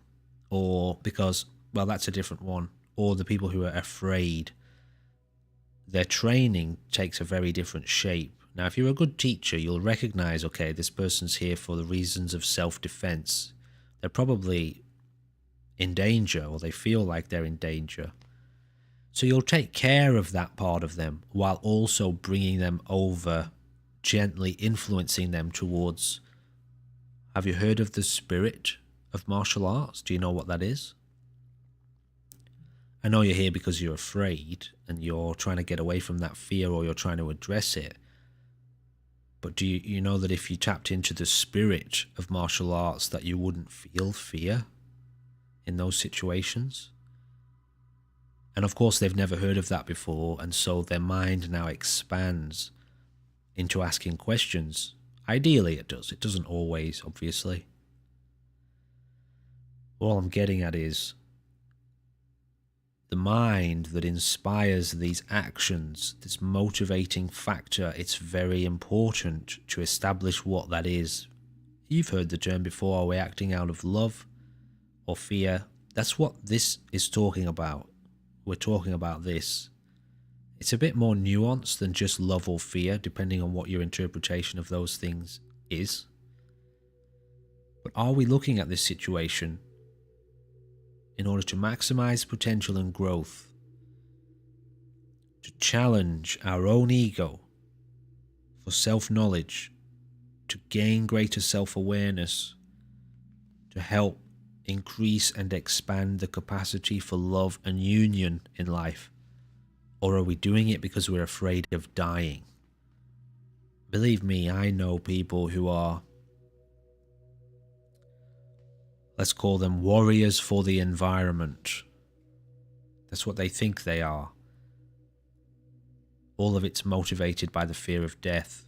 Speaker 1: or because, well, that's a different one, or the people who are afraid. Their training takes a very different shape. Now, if you're a good teacher, you'll recognize, okay, this person's here for the reasons of self-defense. They're probably in danger, or they feel like they're in danger. So you'll take care of that part of them while also bringing them over, gently influencing them towards, have you heard of the spirit of martial arts? Do you know what that is? I know you're here because you're afraid and you're trying to get away from that fear, or you're trying to address it. But do you know that if you tapped into the spirit of martial arts, that you wouldn't feel fear in those situations? And of course, they've never heard of that before, and so their mind now expands into asking questions. Ideally, it does. It doesn't always, obviously. All I'm getting at is the mind that inspires these actions, this motivating factor. It's very important to establish what that is. You've heard the term before, are we acting out of love or fear? That's what this is talking about. We're talking about this. It's a bit more nuanced than just love or fear, depending on what your interpretation of those things is. But are we looking at this situation in order to maximize potential and growth, to challenge our own ego for self-knowledge, to gain greater self-awareness, to help increase and expand the capacity for love and union in life? Or are we doing it because we're afraid of dying? Believe me, I know people who are Let's call them warriors for the environment. That's what they think they are. All of it's motivated by the fear of death.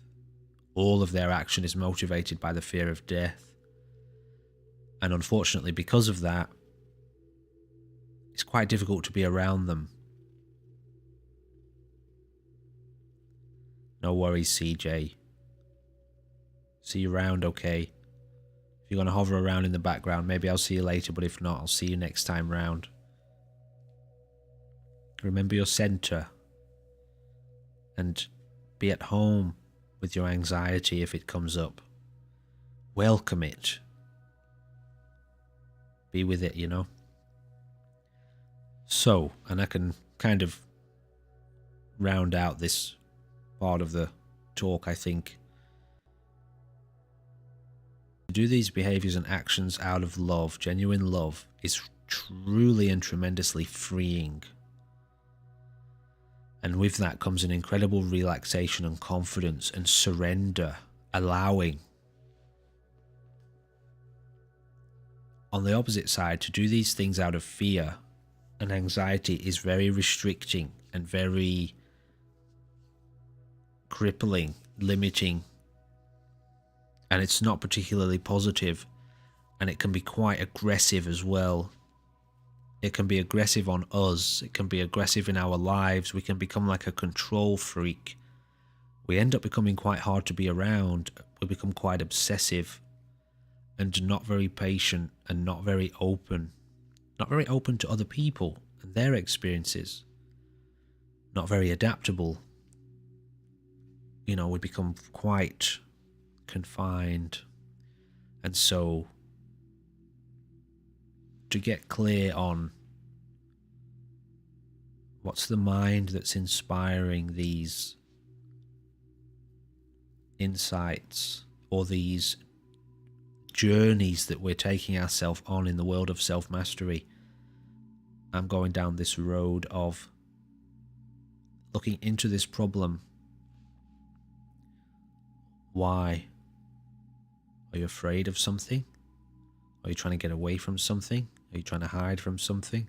Speaker 1: All of their action is motivated by the fear of death. And unfortunately, because of that, it's quite difficult to be around them. No worries, CJ. See you around, okay? If you're going to hover around in the background, maybe I'll see you later, but if not, I'll see you next time round. Remember your center. And be at home with your anxiety if it comes up. Welcome it. Be with it, you know. So, and I can kind of round out this part of the talk, I think. To do these behaviors and actions out of love, genuine love, is truly and tremendously freeing. And with that comes an incredible relaxation and confidence and surrender, allowing. On the opposite side, to do these things out of fear and anxiety is very restricting and very crippling, limiting, and it's not particularly positive, and it can be quite aggressive as well. It can be aggressive on us, it can be aggressive in our lives, we can become like a control freak. We end up becoming quite hard to be around, we become quite obsessive and not very patient and not very open to other people and their experiences, not very adaptable. You know, we become quite confined. And so to get clear on what's the mind that's inspiring these insights or these journeys that we're taking ourselves on in the world of self-mastery, I'm going down this road of looking into this problem. Why? Are you afraid of something? Are you trying to get away from something? Are you trying to hide from something?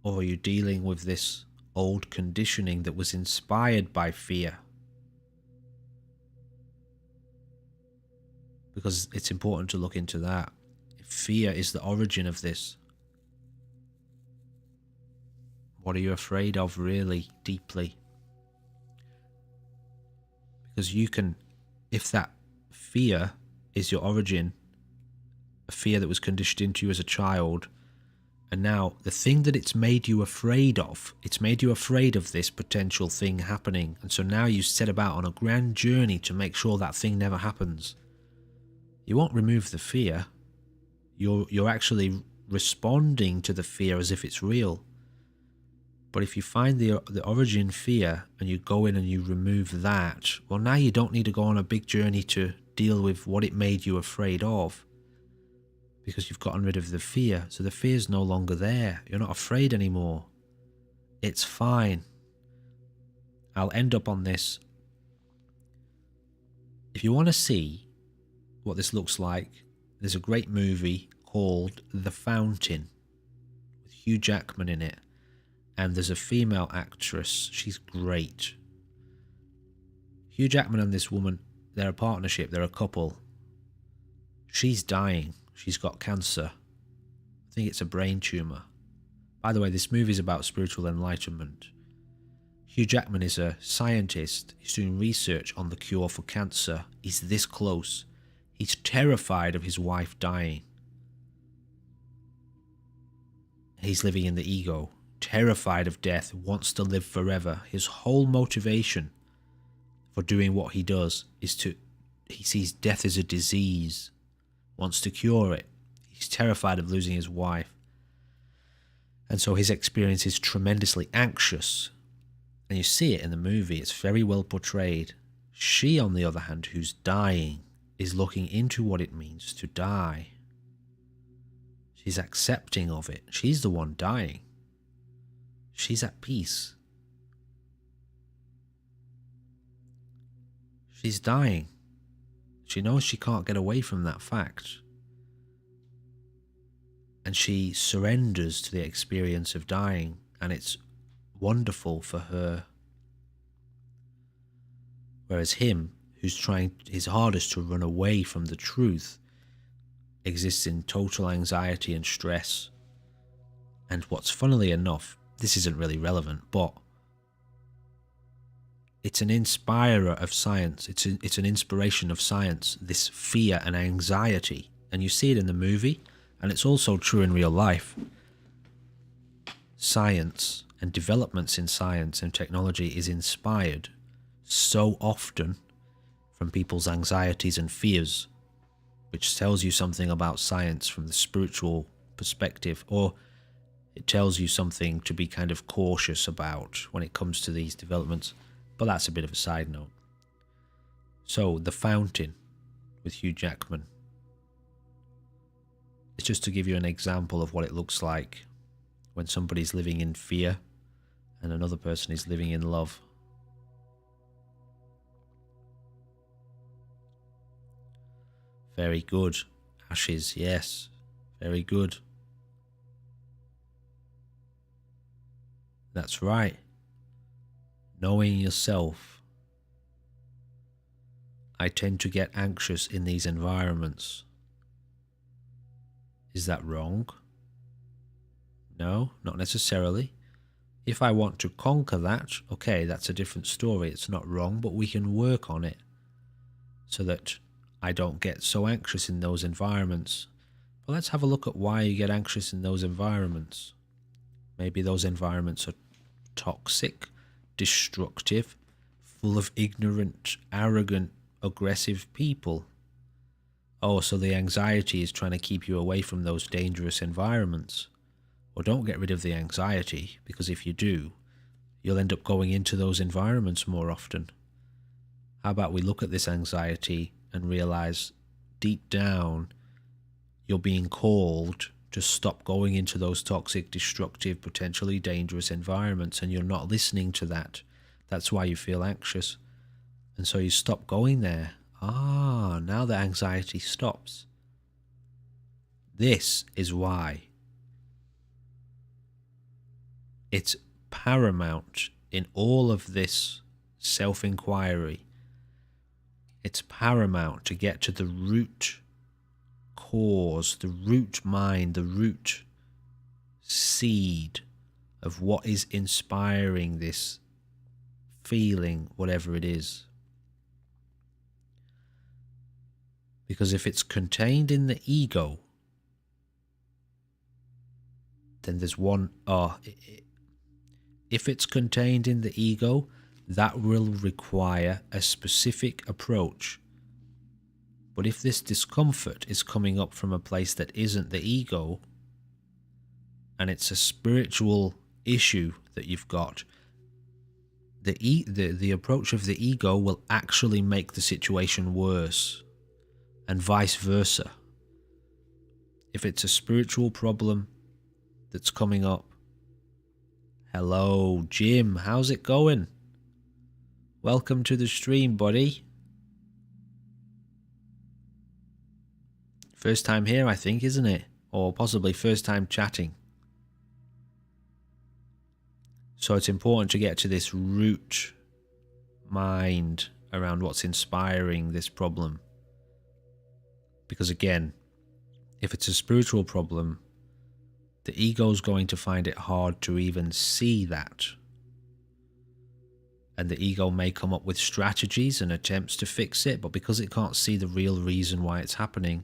Speaker 1: Or are you dealing with this old conditioning that was inspired by fear? Because it's important to look into that. If fear is the origin of this, what are you afraid of really deeply? Because you can, if that fear is your origin, a fear that was conditioned into you as a child, and now the thing that it's made you afraid of, it's made you afraid of this potential thing happening, and so now you set about on a grand journey to make sure that thing never happens. You won't remove the fear. You're actually responding to the fear as if it's real. But if you find the origin fear and you go in and you remove that, well, now you don't need to go on a big journey to deal with what it made you afraid of, because you've gotten rid of the fear. So the fear's no longer there. You're not afraid anymore. It's fine. I'll end up on this. If you want to see what this looks like, there's a great movie called The Fountain with Hugh Jackman in it, and there's a female actress. She's great. Hugh Jackman and this woman, they're a partnership, they're a couple. She's dying. She's got cancer. I think it's a brain tumour. By the way, this movie is about spiritual enlightenment. Hugh Jackman is a scientist. He's doing research on the cure for cancer. He's this close. He's terrified of his wife dying. He's living in the ego, terrified of death, wants to live forever. His whole motivation for doing what he does is he sees death as a disease, wants to cure it. He's terrified of losing his wife. And so his experience is tremendously anxious. And you see it in the movie, it's very well portrayed. She, on the other hand, who's dying, is looking into what it means to die. She's accepting of it. She's the one dying. She's at peace. She's dying. She knows she can't get away from that fact. And she surrenders to the experience of dying, and it's wonderful for her. Whereas him, who's trying his hardest to run away from the truth, exists in total anxiety and stress. And what's funnily enough, this isn't really relevant, but it's an inspirer of science. It's an inspiration of science, this fear and anxiety. And you see it in the movie, and it's also true in real life. Science and developments in science and technology is inspired so often from people's anxieties and fears, which tells you something about science from the spiritual perspective, or it tells you something to be kind of cautious about when it comes to these developments. But that's a bit of a side note. So, The Fountain with Hugh Jackman. It's just to give you an example of what it looks like when somebody's living in fear and another person is living in love. Very good. Ashes, yes. Very good. That's right. Knowing yourself. I tend to get anxious in these environments. Is that wrong? No, not necessarily. If I want to conquer that, okay, that's a different story. It's not wrong, but we can work on it so that I don't get so anxious in those environments. But let's have a look at why you get anxious in those environments. Maybe those environments are toxic, destructive, full of ignorant, arrogant, aggressive people. Oh, so the anxiety is trying to keep you away from those dangerous environments. Well, don't get rid of the anxiety, because if you do, you'll end up going into those environments more often. How about we look at this anxiety and realize deep down you're being called to stop going into those toxic, destructive, potentially dangerous environments, and you're not listening to that. That's why you feel anxious. And so you stop going there. Now the anxiety stops. This is why it's paramount in all of this self-inquiry. It's paramount to get to the root cause, the root mind, the root seed of what is inspiring this feeling, whatever it is. Because if it's contained in the ego, then there's if it's contained in the ego, that will require a specific approach. But if this discomfort is coming up from a place that isn't the ego, and it's a spiritual issue that you've got, the approach of the ego will actually make the situation worse, and vice versa. If it's a spiritual problem that's coming up, hello, Jim, how's it going? Welcome to the stream, buddy. First time here, I think, isn't it? Or possibly first time chatting. So it's important to get to this root mind around what's inspiring this problem. Because again, if it's a spiritual problem, the ego's going to find it hard to even see that. And the ego may come up with strategies and attempts to fix it, but because it can't see the real reason why it's happening,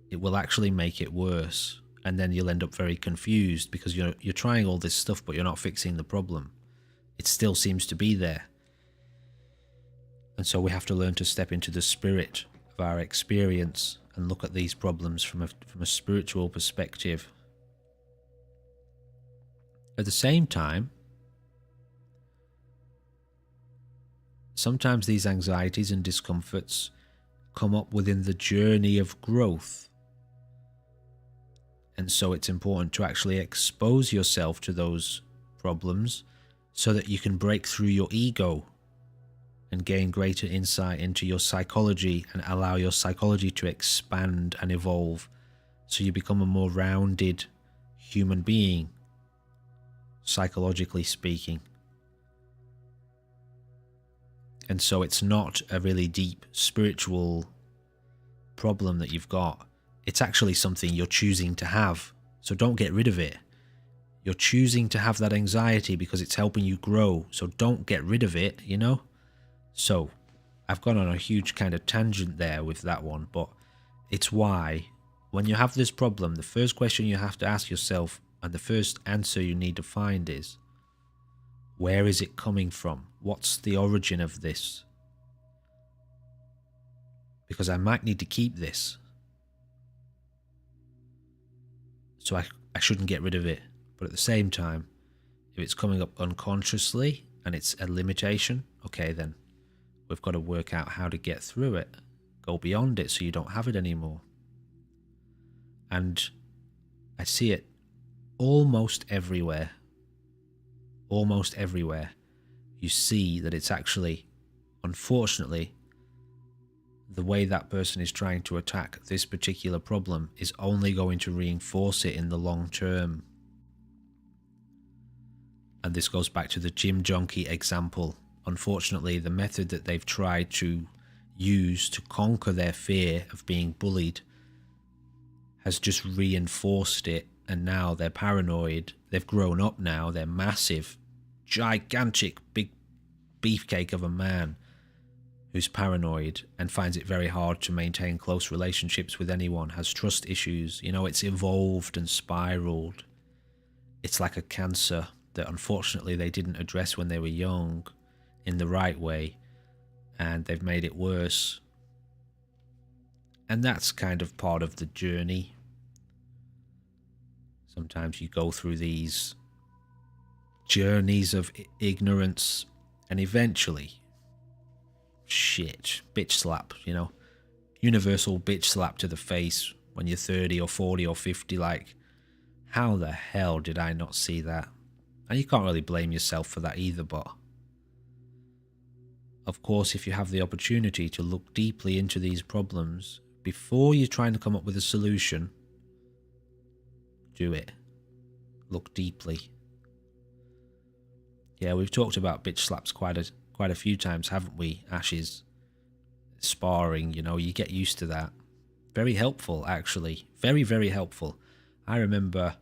Speaker 1: it will actually make it worse. And then you'll end up very confused because you're trying all this stuff, but you're not fixing the problem. It still seems to be there. And so we have to learn to step into the spirit of our experience and look at these problems from a spiritual perspective. At the same time, sometimes these anxieties and discomforts come up within the journey of growth. And so it's important to actually expose yourself to those problems so that you can break through your ego and gain greater insight into your psychology and allow your psychology to expand and evolve so you become a more rounded human being, psychologically speaking. And so it's not a really deep spiritual problem that you've got. It's actually something you're choosing to have. So don't get rid of it. You're choosing to have that anxiety because it's helping you grow. So don't get rid of it, you know? So I've gone on a huge kind of tangent there with that one, but it's why when you have this problem, the first question you have to ask yourself and the first answer you need to find is, where is it coming from? What's the origin of this? Because I might need to keep this. So I shouldn't get rid of it. But at the same time, if it's coming up unconsciously and it's a limitation, okay, then we've got to work out how to get through it. Go beyond it so you don't have it anymore. And I see it almost everywhere. Almost everywhere. You see that it's actually, unfortunately, the way that person is trying to attack this particular problem is only going to reinforce it in the long term. And this goes back to the gym junkie example. Unfortunately, the method that they've tried to use to conquer their fear of being bullied has just reinforced it, and now they're paranoid. They've grown up now. They're massive, gigantic, big beefcake of a man who's paranoid and finds it very hard to maintain close relationships with anyone, has trust issues. You know, it's evolved and spiraled. It's like a cancer that unfortunately they didn't address when they were young in the right way, and they've made it worse. And that's kind of part of the journey. Sometimes you go through these journeys of ignorance and eventually, bitch slap, you know, universal bitch slap to the face when you're 30 or 40 or 50, like, how the hell did I not see that? And you can't really blame yourself for that either, but of course, if you have the opportunity to look deeply into these problems before you're trying to come up with a solution, do it. Look deeply. Yeah, we've talked about bitch slaps quite a few times, haven't we, Ashes? Sparring, you know, you get used to that. Very helpful, actually. Very, very helpful. I remember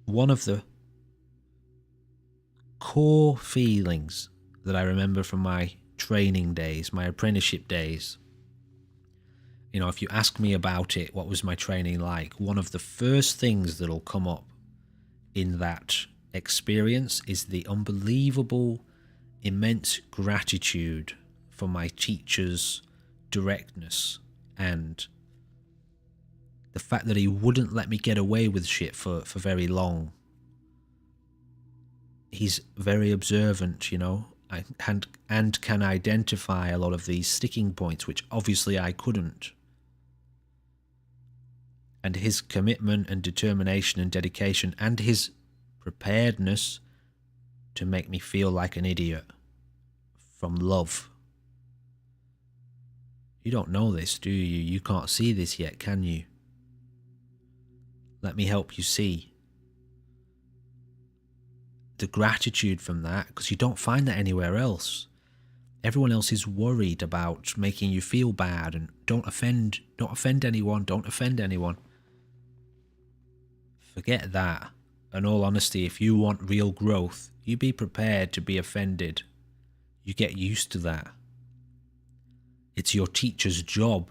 Speaker 1: one of the core feelings that I remember from my training days, my apprenticeship days. You know, if you ask me about it, what was my training like? One of the first things that'll come up in that experience is the unbelievable, immense gratitude for my teacher's directness and the fact that he wouldn't let me get away with shit for very long. He's very observant, you know, and can identify a lot of these sticking points, which obviously I couldn't. And his commitment and determination and dedication and his preparedness to make me feel like an idiot from love. You don't know this, do you? You can't see this yet, can you? Let me help you see. The gratitude from that, because you don't find that anywhere else. Everyone else is worried about making you feel bad and don't offend anyone, don't offend anyone. Forget that. In all honesty, if you want real growth, you be prepared to be offended. You get used to that. It's your teacher's job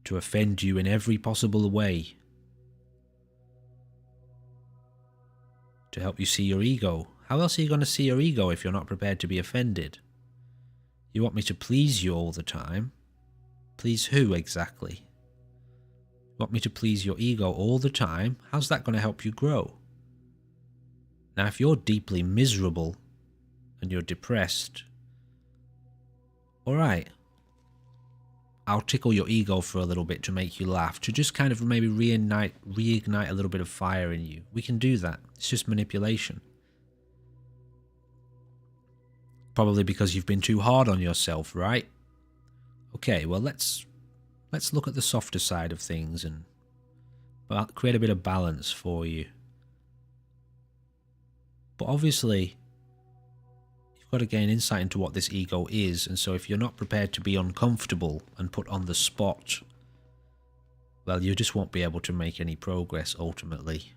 Speaker 1: to offend you in every possible way, to help you see your ego. How else are you going to see your ego if you're not prepared to be offended? You want me to please you all the time? Please who exactly? You want me to please your ego all the time? How's that going to help you grow? Now, if you're deeply miserable and you're depressed, all right, I'll tickle your ego for a little bit to make you laugh, to just kind of maybe reignite a little bit of fire in you. We can do that. It's just manipulation. Probably because you've been too hard on yourself, right? Okay, well let's look at the softer side of things and create a bit of balance for you. But obviously, you've got to gain insight into what this ego is, and so if you're not prepared to be uncomfortable and put on the spot, well, you just won't be able to make any progress ultimately.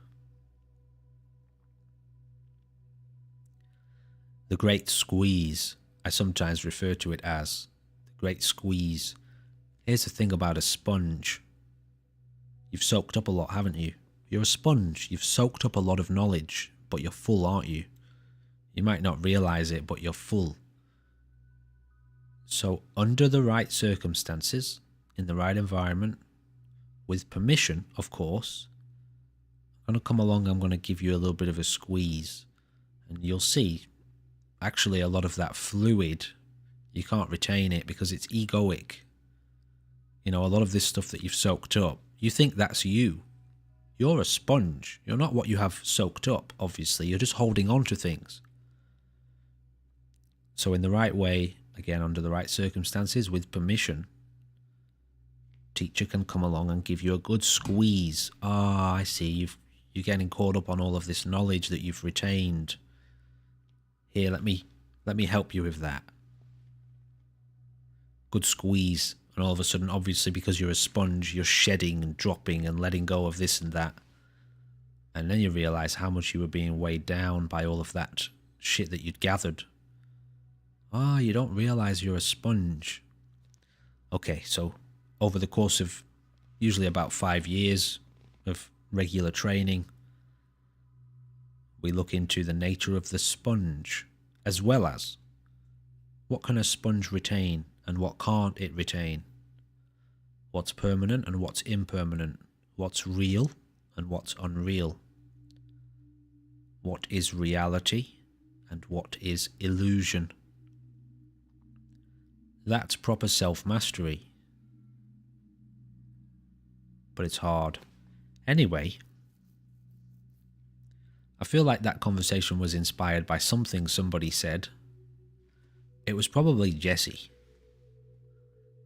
Speaker 1: The great squeeze, I sometimes refer to it as the great squeeze. Here's the thing about a sponge. You've soaked up a lot, haven't you? You're a sponge. You've soaked up a lot of knowledge, but you're full, aren't you? You might not realize it, but you're full. So under the right circumstances, in the right environment, with permission, of course, I'm going to come along, I'm going to give you a little bit of a squeeze. And you'll see, actually a lot of that fluid, you can't retain it because it's egoic. You know, a lot of this stuff that you've soaked up, you think that's you. You're a sponge. You're not what you have soaked up, obviously. You're just holding on to things. So in the right way, again, under the right circumstances, with permission, teacher can come along and give you a good squeeze. Ah, I see. You're getting caught up on all of this knowledge that you've retained. Here, let me help you with that. Good squeeze. And all of a sudden, obviously, because you're a sponge, you're shedding and dropping and letting go of this and that. And then you realize how much you were being weighed down by all of that shit that you'd gathered. Ah, you don't realize you're a sponge. Okay, so over the course of usually about 5 years of regular training, we look into the nature of the sponge, as well as what can a sponge retain and what can't it retain, what's permanent and what's impermanent, what's real and what's unreal, what is reality and what is illusion. That's proper self-mastery. But it's hard. Anyway, I feel like that conversation was inspired by something somebody said. It was probably Jesse.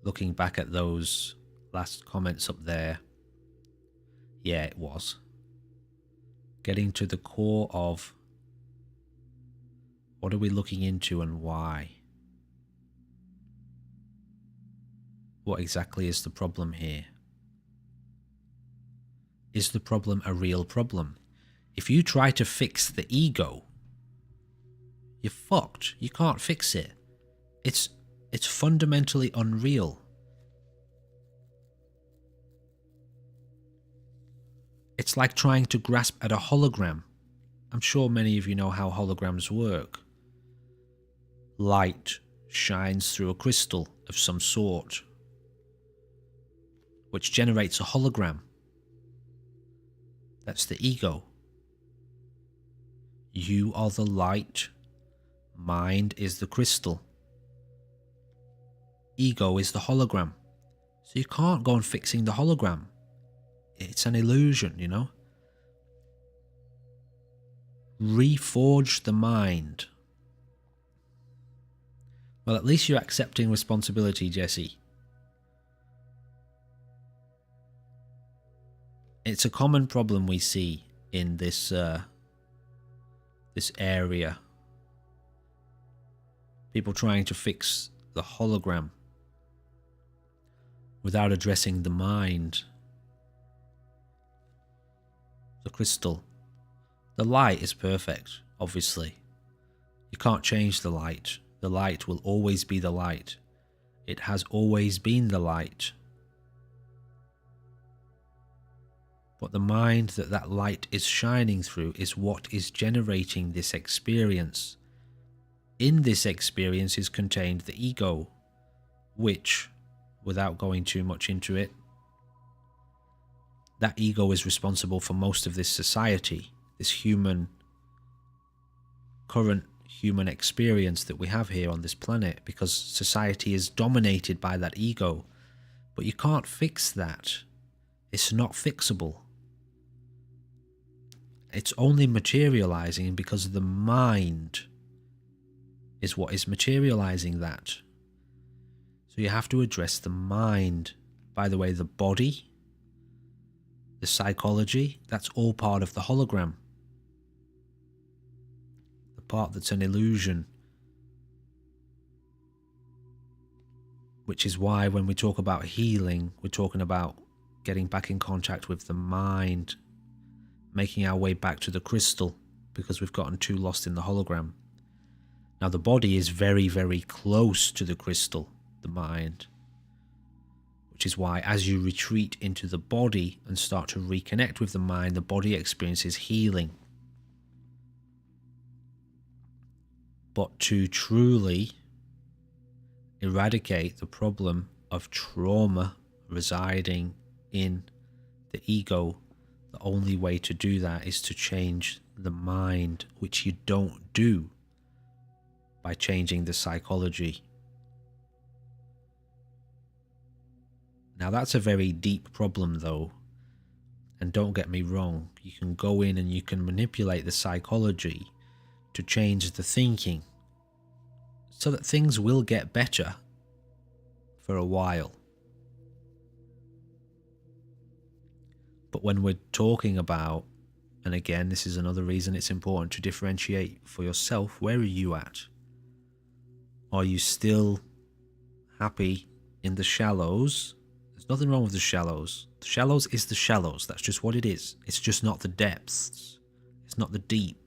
Speaker 1: Looking back at those last comments up there, yeah, it was. Getting to the core of what are we looking into and why? What exactly is the problem here? Is the problem a real problem? If you try to fix the ego, you're fucked. You can't fix it. It's fundamentally unreal. It's like trying to grasp at a hologram. I'm sure many of you know how holograms work. Light shines through a crystal of some sort, which generates a hologram. That's the ego. You are the light. Mind is the crystal. Ego is the hologram. So you can't go on fixing the hologram. It's an illusion, you know? Reforge the mind. Well, at least you're accepting responsibility, Jesse. It's a common problem we see in this area. People trying to fix the hologram without addressing the mind. The crystal. The light is perfect, obviously. You can't change the light. The light will always be the light. It has always been the light. But the mind that light is shining through is what is generating this experience. In this experience is contained the ego, which, without going too much into it, that ego is responsible for most of this society, this current human experience that we have here on this planet, because society is dominated by that ego. But you can't fix that. It's not fixable. It's only materializing because the mind is what is materializing that. So you have to address the mind. By the way, the body, the psychology, that's all part of the hologram. The part that's an illusion. Which is why when we talk about healing, we're talking about getting back in contact with the mind, making our way back to the crystal, because we've gotten too lost in the hologram. Now the body is very, very close to the crystal, the mind, which is why as you retreat into the body and start to reconnect with the mind, the body experiences healing. But to truly eradicate the problem of trauma residing in the ego, the only way to do that is to change the mind, which you don't do by changing the psychology. Now that's a very deep problem though, and don't get me wrong, you can go in and you can manipulate the psychology to change the thinking so that things will get better for a while. But when we're talking about, and again, this is another reason it's important to differentiate for yourself, where are you at? Are you still happy in the shallows? There's nothing wrong with the shallows. The shallows is the shallows. That's just what it is. It's just not the depths. It's not the deep.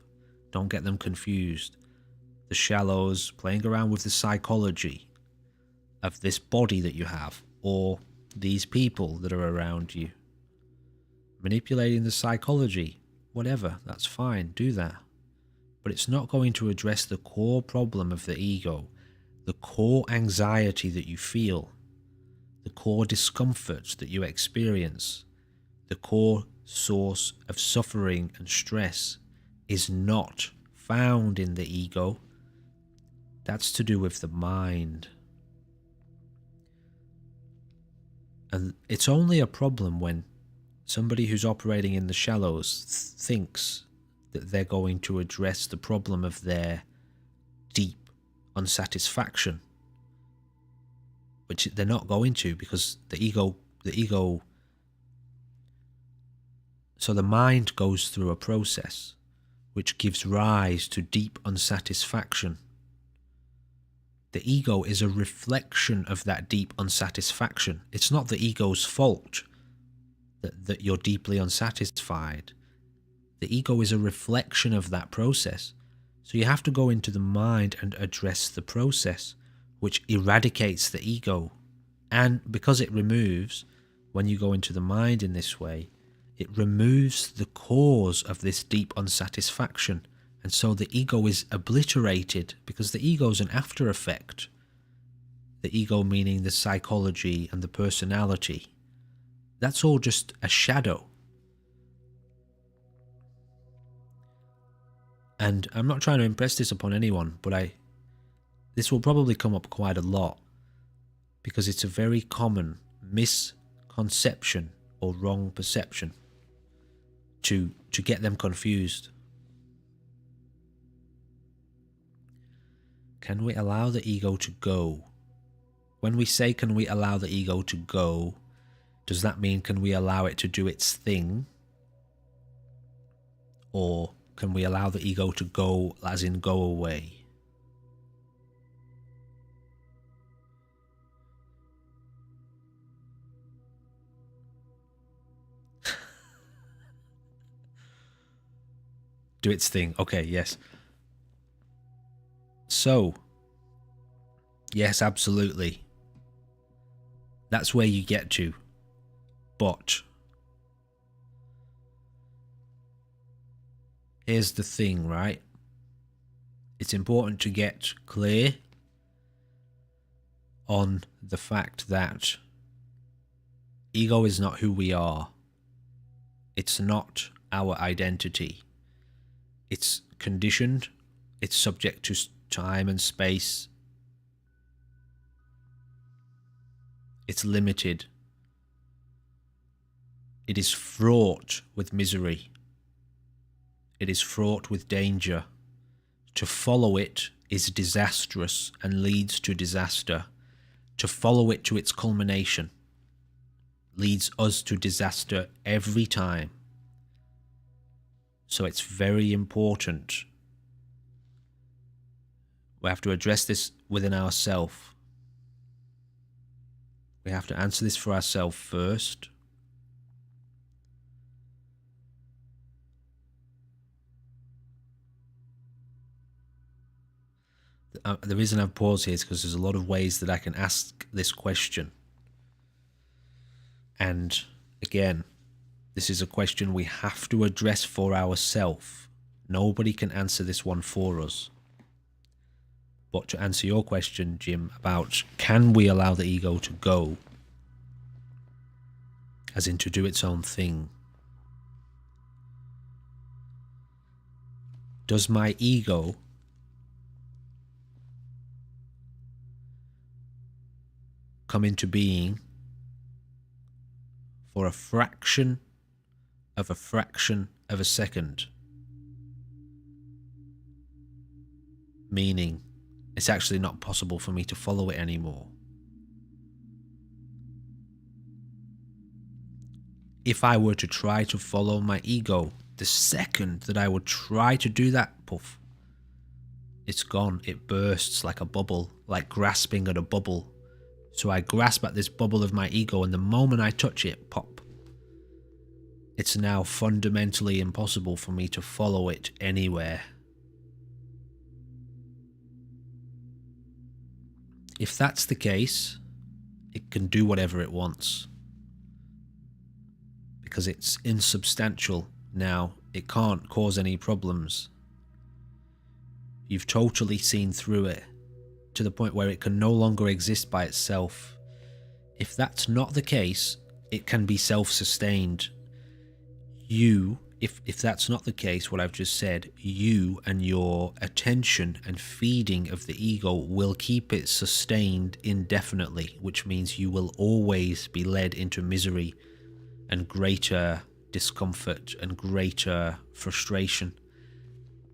Speaker 1: Don't get them confused. The shallows, playing around with the psychology of this body that you have, or these people that are around you. Manipulating the psychology, whatever, that's fine, do that. But it's not going to address the core problem of the ego, the core anxiety that you feel, the core discomfort that you experience, the core source of suffering and stress is not found in the ego. That's to do with the mind. And it's only a problem when somebody who's operating in the shallows thinks that they're going to address the problem of their deep unsatisfaction, which they're not going to, because the ego, so the mind goes through a process which gives rise to deep unsatisfaction. The ego is a reflection of that deep unsatisfaction. It's not the ego's fault that you're deeply unsatisfied. The ego is a reflection of that process. So you have to go into the mind and address the process, which eradicates the ego. And because it removes, when you go into the mind in this way, it removes the cause of this deep unsatisfaction. And so the ego is obliterated, because the ego is an after effect. The ego meaning the psychology and the personality. That's all just a shadow. And I'm not trying to impress this upon anyone, but this will probably come up quite a lot, because it's a very common misconception or wrong perception to get them confused. Can we allow the ego to go? When we say can we allow the ego to go, does that mean can we allow it to do its thing? Or can we allow the ego to go as in go away? Do its thing. Okay, yes. So, yes, absolutely. That's where you get to. But here's the thing, right? It's important to get clear on the fact that ego is not who we are. It's not our identity. It's conditioned. It's subject to time and space. It's limited. It is fraught with misery. It is fraught with danger. To follow it is disastrous and leads to disaster, to follow it to its culmination leads us to disaster every time. So it's very important. We have to address this within ourselves. We have to answer this for ourselves first. The reason I've paused here is because there's a lot of ways that I can ask this question. And again, this is a question we have to address for ourselves. Nobody can answer this one for us. But to answer your question, Jim, about can we allow the ego to go, as in to do its own thing? Does my ego come into being for a fraction of a second? Meaning, it's actually not possible for me to follow it anymore. If I were to try to follow my ego, the second that I would try to do that, poof, it's gone. It bursts like a bubble, like grasping at a bubble. So I grasp at this bubble of my ego, and the moment I touch it, pop. It's now fundamentally impossible for me to follow it anywhere. If that's the case, it can do whatever it wants. Because it's insubstantial now, it can't cause any problems. You've totally seen through it, to the point where it can no longer exist by itself. If that's not the case, it can be self-sustained. If that's not the case, what I've just said, you and your attention and feeding of the ego will keep it sustained indefinitely, which means you will always be led into misery and greater discomfort and greater frustration.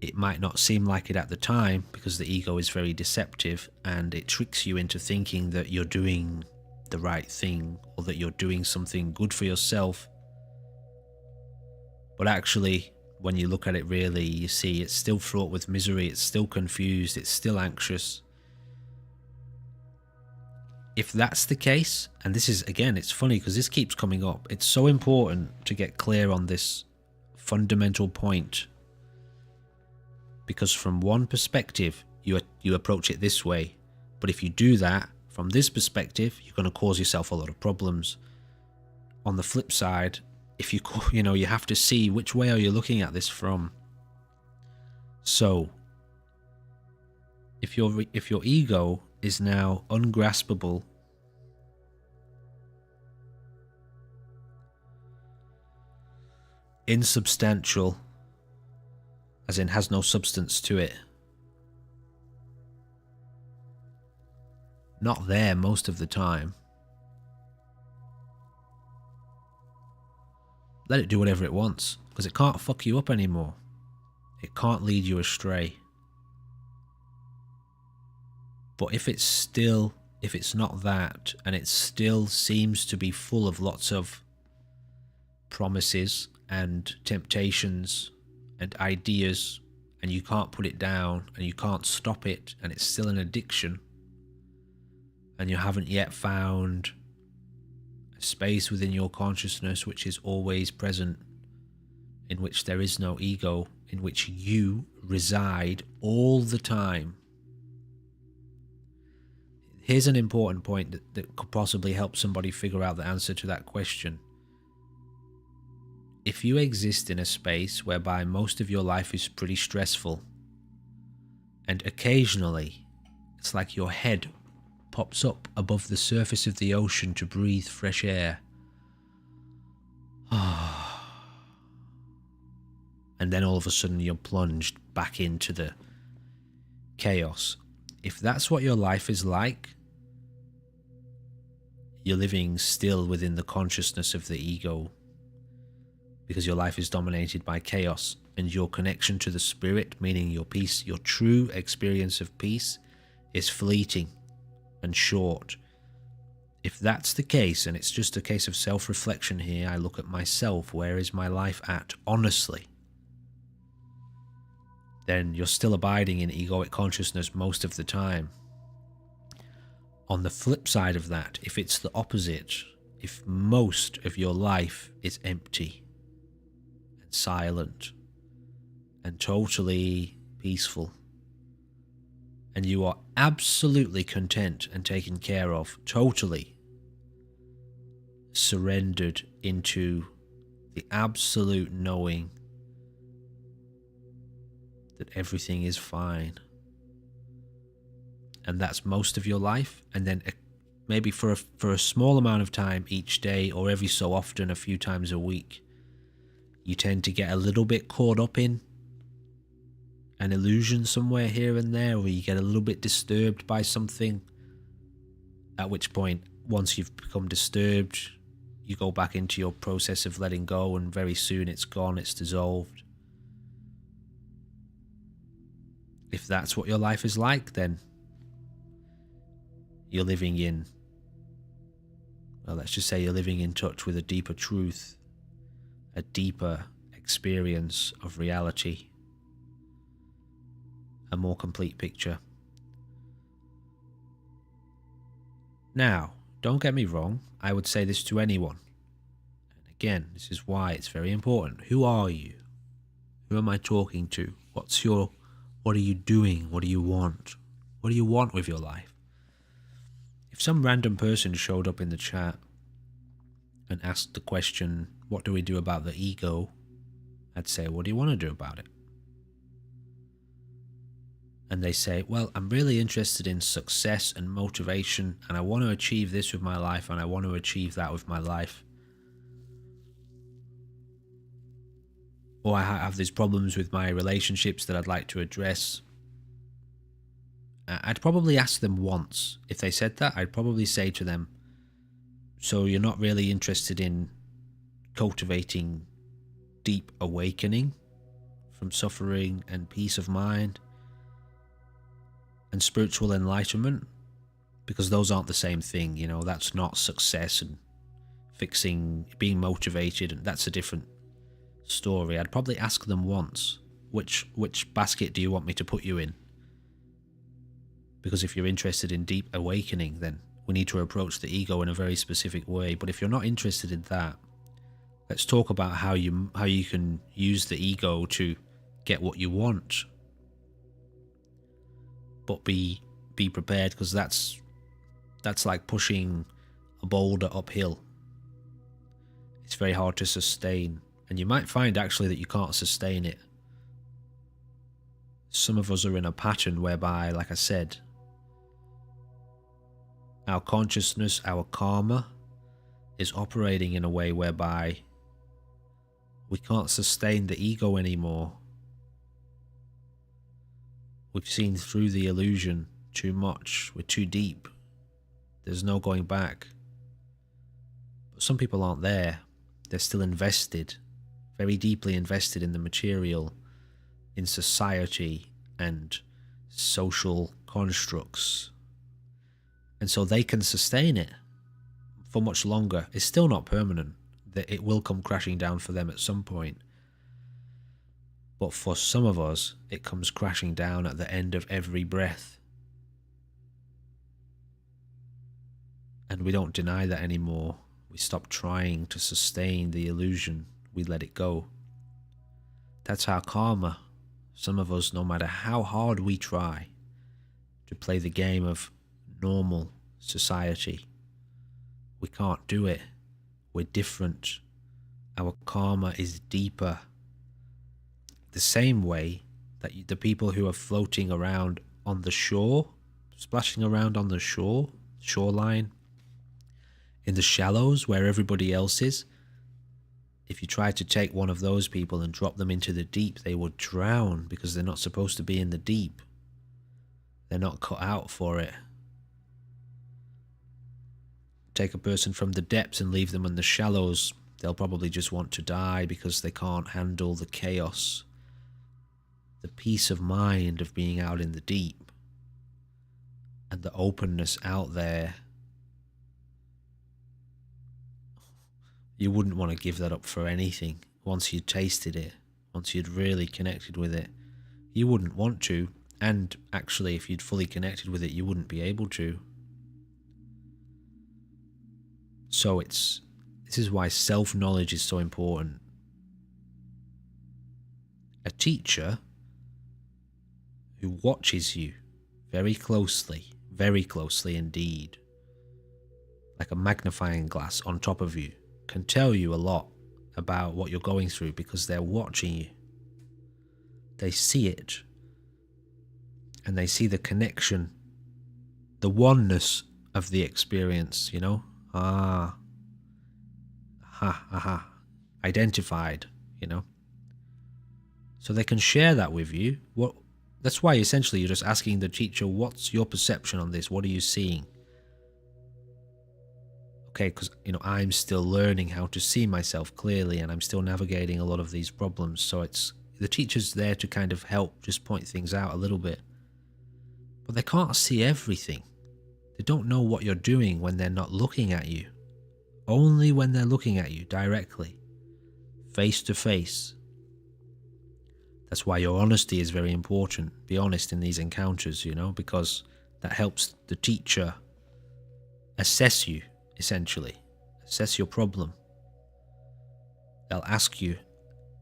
Speaker 1: It might not seem like it at the time because the ego is very deceptive and it tricks you into thinking that you're doing the right thing or that you're doing something good for yourself. But actually, when you look at it really, you see it's still fraught with misery, it's still confused, it's still anxious. If that's the case, and this is, again, it's funny because this keeps coming up, it's so important to get clear on this fundamental point. Because from one perspective, you approach it this way. But if you do that, from this perspective, you're going to cause yourself a lot of problems. On the flip side, if you have to see which way are you looking at this from. So, if your ego is now ungraspable, insubstantial, as in has no substance to it, not there most of the time, let it do whatever it wants, because it can't fuck you up anymore. It can't lead you astray. But if it's not that, and it still seems to be full of lots of promises and temptations and ideas, and you can't put it down, and you can't stop it, and it's still an addiction, and you haven't yet found a space within your consciousness which is always present, in which there is no ego, in which you reside all the time. Here's an important point that could possibly help somebody figure out the answer to that question. If you exist in a space whereby most of your life is pretty stressful, and occasionally it's like your head pops up above the surface of the ocean to breathe fresh air, and then all of a sudden you're plunged back into the chaos. If that's what your life is like, you're living still within the consciousness of the ego, because your life is dominated by chaos, and your connection to the spirit, meaning your peace, your true experience of peace, is fleeting and short. If that's the case, and it's just a case of self-reflection here, I look at myself, where is my life at, honestly, then you're still abiding in egoic consciousness most of the time. On the flip side of that, if it's the opposite, if most of your life is empty and silent and totally peaceful, and you are absolutely content and taken care of, totally surrendered into the absolute knowing that everything is fine, and that's most of your life, and then maybe for a small amount of time each day, or every so often, a few times a week, you tend to get a little bit caught up in an illusion somewhere here and there, or you get a little bit disturbed by something, at which point, once you've become disturbed, you go back into your process of letting go, and very soon it's gone, it's dissolved. If that's what your life is like, then you're living in, well, let's just say you're living in touch with a deeper truth, a deeper experience of reality, a more complete picture. Now, don't get me wrong, I would say this to anyone. And again, this is why it's very important. Who are you? Who am I talking to? What are you doing? What do you want? What do you want with your life? If some random person showed up in the chat and asked the question, what do we do about the ego? I'd say, what do you want to do about it? And they say, well, I'm really interested in success and motivation, and I want to achieve this with my life, and I want to achieve that with my life. Or I have these problems with my relationships that I'd like to address. I'd probably ask them once. If they said that, I'd probably say to them, so you're not really interested in cultivating deep awakening from suffering and peace of mind and spiritual enlightenment? Because those aren't the same thing, you know, that's not success and fixing, being motivated, and that's a different story. I'd probably ask them once, which basket do you want me to put you in? Because if you're interested in deep awakening, then we need to approach the ego in a very specific way. But if you're not interested in that, let's talk about how you can use the ego to get what you want. But be prepared, because that's like pushing a boulder uphill. It's very hard to sustain, and you might find actually that you can't sustain it. Some of us are in a pattern whereby, like I said, our consciousness, our karma, is operating in a way whereby we can't sustain the ego anymore. We've seen through the illusion too much. We're too deep. There's no going back. But some people aren't there. They're still invested, very deeply invested in the material, in society and social constructs. And so they can sustain it for much longer. It's still not permanent. That it will come crashing down for them at some point. But for some of us, it comes crashing down at the end of every breath. And we don't deny that anymore. We stop trying to sustain the illusion. We let it go. That's our karma. Some of us, no matter how hard we try to play the game of normal society, we can't do it. We're different. Our karma is deeper. The same way that the people who are floating around on the shore, splashing around on the shoreline, in the shallows where everybody else is, if you try to take one of those people and drop them into the deep, they would drown because they're not supposed to be in the deep. They're not cut out for it. Take a person from the depths and leave them in the shallows, they'll probably just want to die because they can't handle the chaos the peace of mind of being out in the deep, and the openness out there. You wouldn't want to give that up for anything. Once you'd tasted it, once you'd really connected with it, you wouldn't want to. And actually, if you'd fully connected with it, you wouldn't be able to. So this is why self-knowledge is so important. A teacher who watches you very closely indeed, like a magnifying glass on top of you, can tell you a lot about what you're going through because they're watching you. They see it, and they see the connection, the oneness of the experience, you know? Identified, you know? So they can share that with you. That's why essentially you're just asking the teacher, what's your perception on this? What are you seeing? Okay, because, you know, I'm still learning how to see myself clearly, and I'm still navigating a lot of these problems. So the teacher's there to kind of help just point things out a little bit. But they can't see everything. They don't know what you're doing when they're not looking at you. Only when they're looking at you directly, face to face. That's why your honesty is very important. Be honest in these encounters, you know, because that helps the teacher assess you, essentially. Assess your problem. They'll ask you,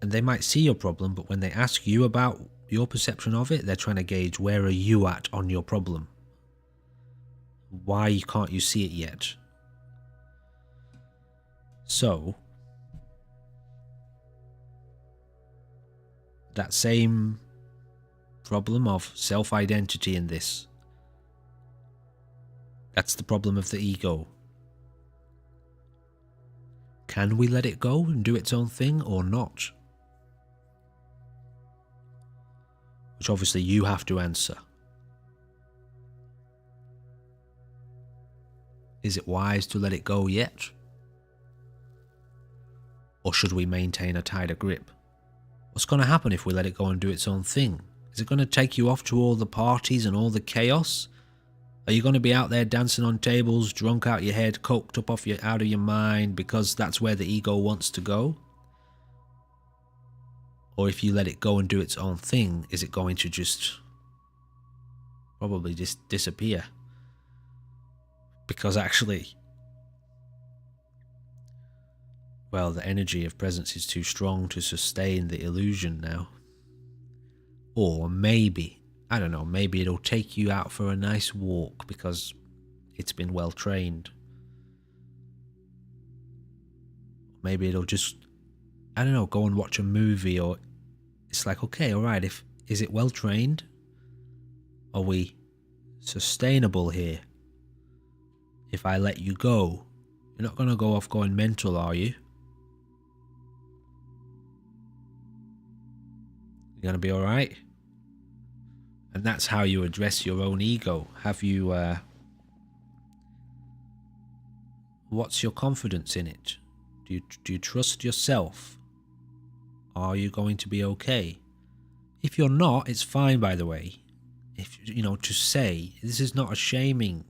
Speaker 1: and they might see your problem, but when they ask you about your perception of it, they're trying to gauge where are you at on your problem. Why can't you see it yet? So, that same problem of self-identity in this, that's the problem of the ego. Can we let it go and do its own thing or not? Which obviously you have to answer. Is it wise to let it go yet? Or should we maintain a tighter grip? What's going to happen if we let it go and do its own thing? Is it going to take you off to all the parties and all the chaos? Are you going to be out there dancing on tables, drunk out your head, coked up out of your mind because that's where the ego wants to go? Or if you let it go and do its own thing, is it going to just probably just disappear? Because actually, well, the energy of presence is too strong to sustain the illusion now. Or maybe, I don't know, maybe it'll take you out for a nice walk because it's been well trained. Maybe it'll just, I don't know, go and watch a movie, or it's like, okay, alright, is it well trained? Are we sustainable here? If I let you go, you're not going to go off going mental, are you? You're going to be alright? And that's how you address your own ego. Have you, what's your confidence in it? Do you trust yourself? Are you going to be okay? If you're not, it's fine, by the way. If, you know, to say, this is not a shaming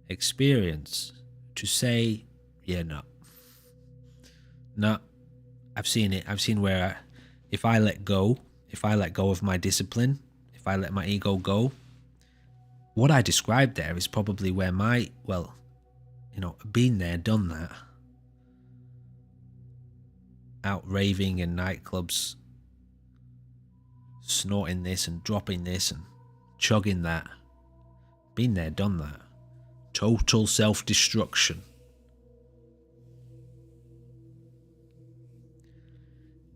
Speaker 1: experience. To say, yeah, no, I've seen it. I've seen where if I let go of my discipline, if I let my ego go, what I described there is probably where been there, done that. Out raving in nightclubs, snorting this and dropping this and chugging that. Been there, done that. Total self-destruction.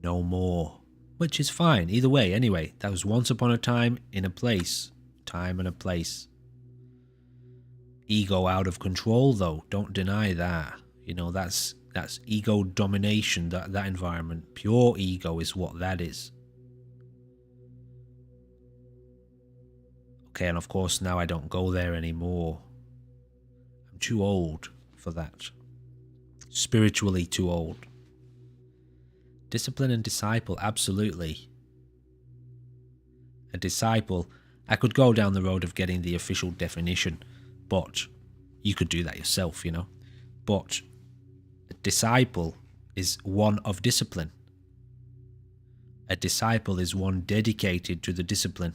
Speaker 1: No more. Which is fine, either way, anyway. That was once upon a time, in a place. Time and a place. Ego out of control, though. Don't deny that. You know, that's ego domination, that environment. Pure ego is what that is. Okay, and of course now I don't go there anymore. I'm too old for that. Spiritually too old. Discipline and disciple, absolutely. A disciple, I could go down the road of getting the official definition, but you could do that yourself, you know. But a disciple is one of discipline. A disciple is one dedicated to the discipline.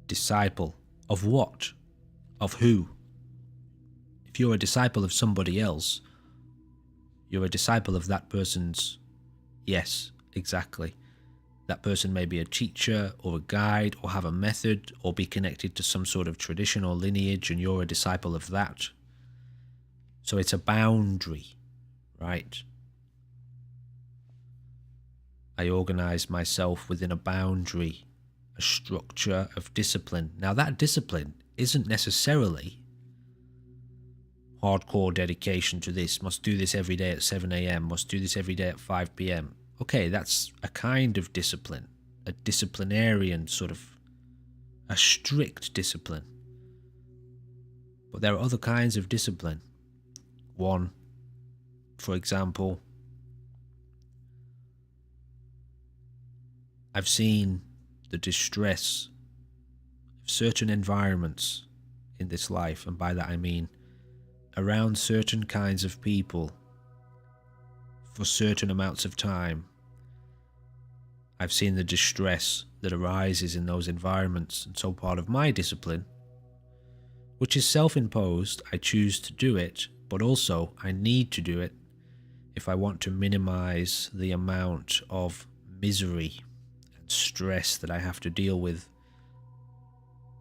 Speaker 1: Disciple of what? Of who? If you're a disciple of somebody else, you're a disciple of that person's... Yes, exactly. That person may be a teacher or a guide or have a method or be connected to some sort of tradition or lineage, and you're a disciple of that. So it's a boundary, right? I organize myself within a boundary, a structure of discipline. Now that discipline isn't necessarily hardcore dedication to this, must do this every day at 7 a.m, must do this every day at 5 p.m. Okay, that's a kind of discipline, a disciplinarian sort of, a strict discipline. But there are other kinds of discipline. One, for example, I've seen the distress of certain environments in this life, and by that I mean around certain kinds of people for certain amounts of time. I've seen the distress that arises in those environments, and so part of my discipline, which is self-imposed, I choose to do it, but also I need to do it if I want to minimize the amount of misery and stress that I have to deal with.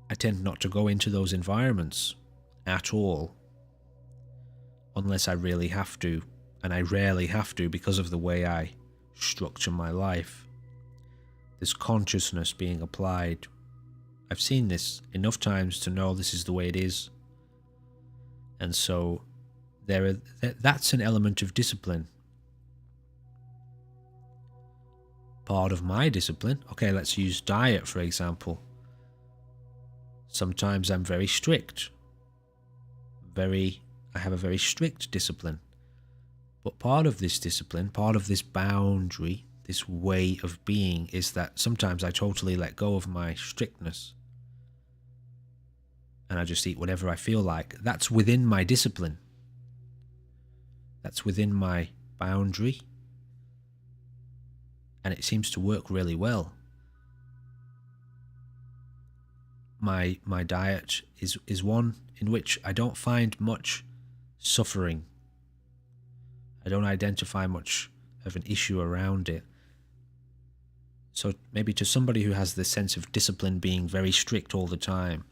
Speaker 1: I tend not to go into those environments at all, unless I really have to, and I rarely have to because of the way I structure my life. This consciousness being applied. I've seen this enough times to know this is the way it is. And so that's an element of discipline. Part of my discipline, okay, let's use diet for example. Sometimes I'm very strict. I have a very strict discipline. But part of this discipline, part of this boundary, this way of being, is that sometimes I totally let go of my strictness. And I just eat whatever I feel like. That's within my discipline. That's within my boundary. And it seems to work really well. My diet is one in which I don't find much suffering. I don't identify much of an issue around it. So maybe to somebody who has this sense of discipline being very strict all the time,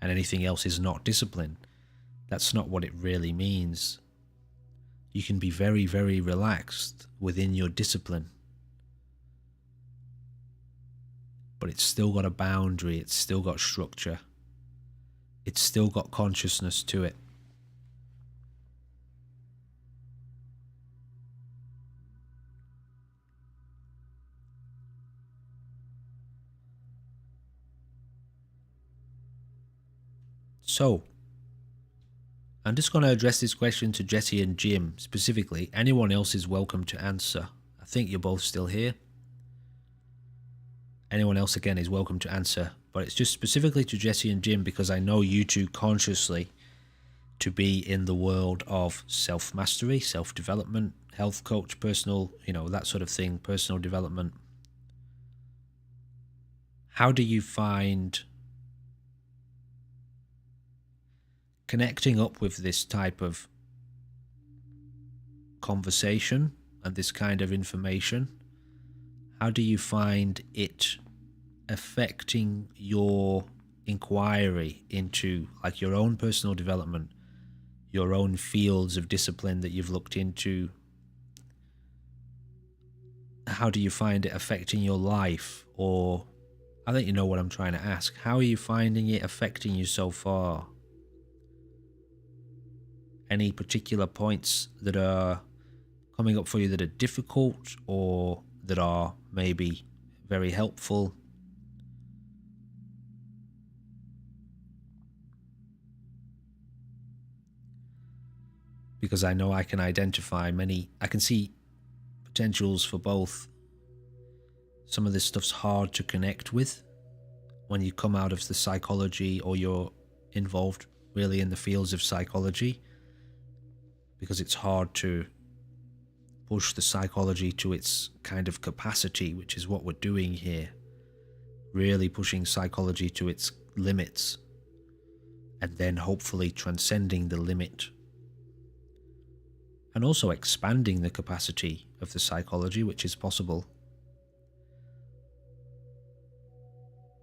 Speaker 1: and anything else is not discipline, that's not what it really means. You can be very, very relaxed within your discipline. But it's still got a boundary, it's still got structure. It's still got consciousness to it. So, I'm just going to address this question to Jesse and Jim specifically. Anyone else is welcome to answer. I think you're both still here. Anyone else, again, is welcome to answer. But it's just specifically to Jesse and Jim because I know you two consciously to be in the world of self-mastery, self-development, health coach, personal, that sort of thing, personal development. How do you find connecting up with this type of conversation and this kind of information? How do you find it affecting your inquiry into like your own personal development, your own fields of discipline that you've looked into? How do you find it affecting your life? Or I think you know what I'm trying to ask. How are you finding it affecting you so far? Any particular points that are coming up for you that are difficult or that are maybe very helpful? because I know I can identify I can see potentials for both. Some of this stuff's hard to connect with when you come out of the psychology, or you're involved really in the fields of psychology, because it's hard to push the psychology to its kind of capacity, which is what we're doing here. Really pushing psychology to its limits, and then hopefully transcending the limit. And also expanding the capacity of the psychology, which is possible.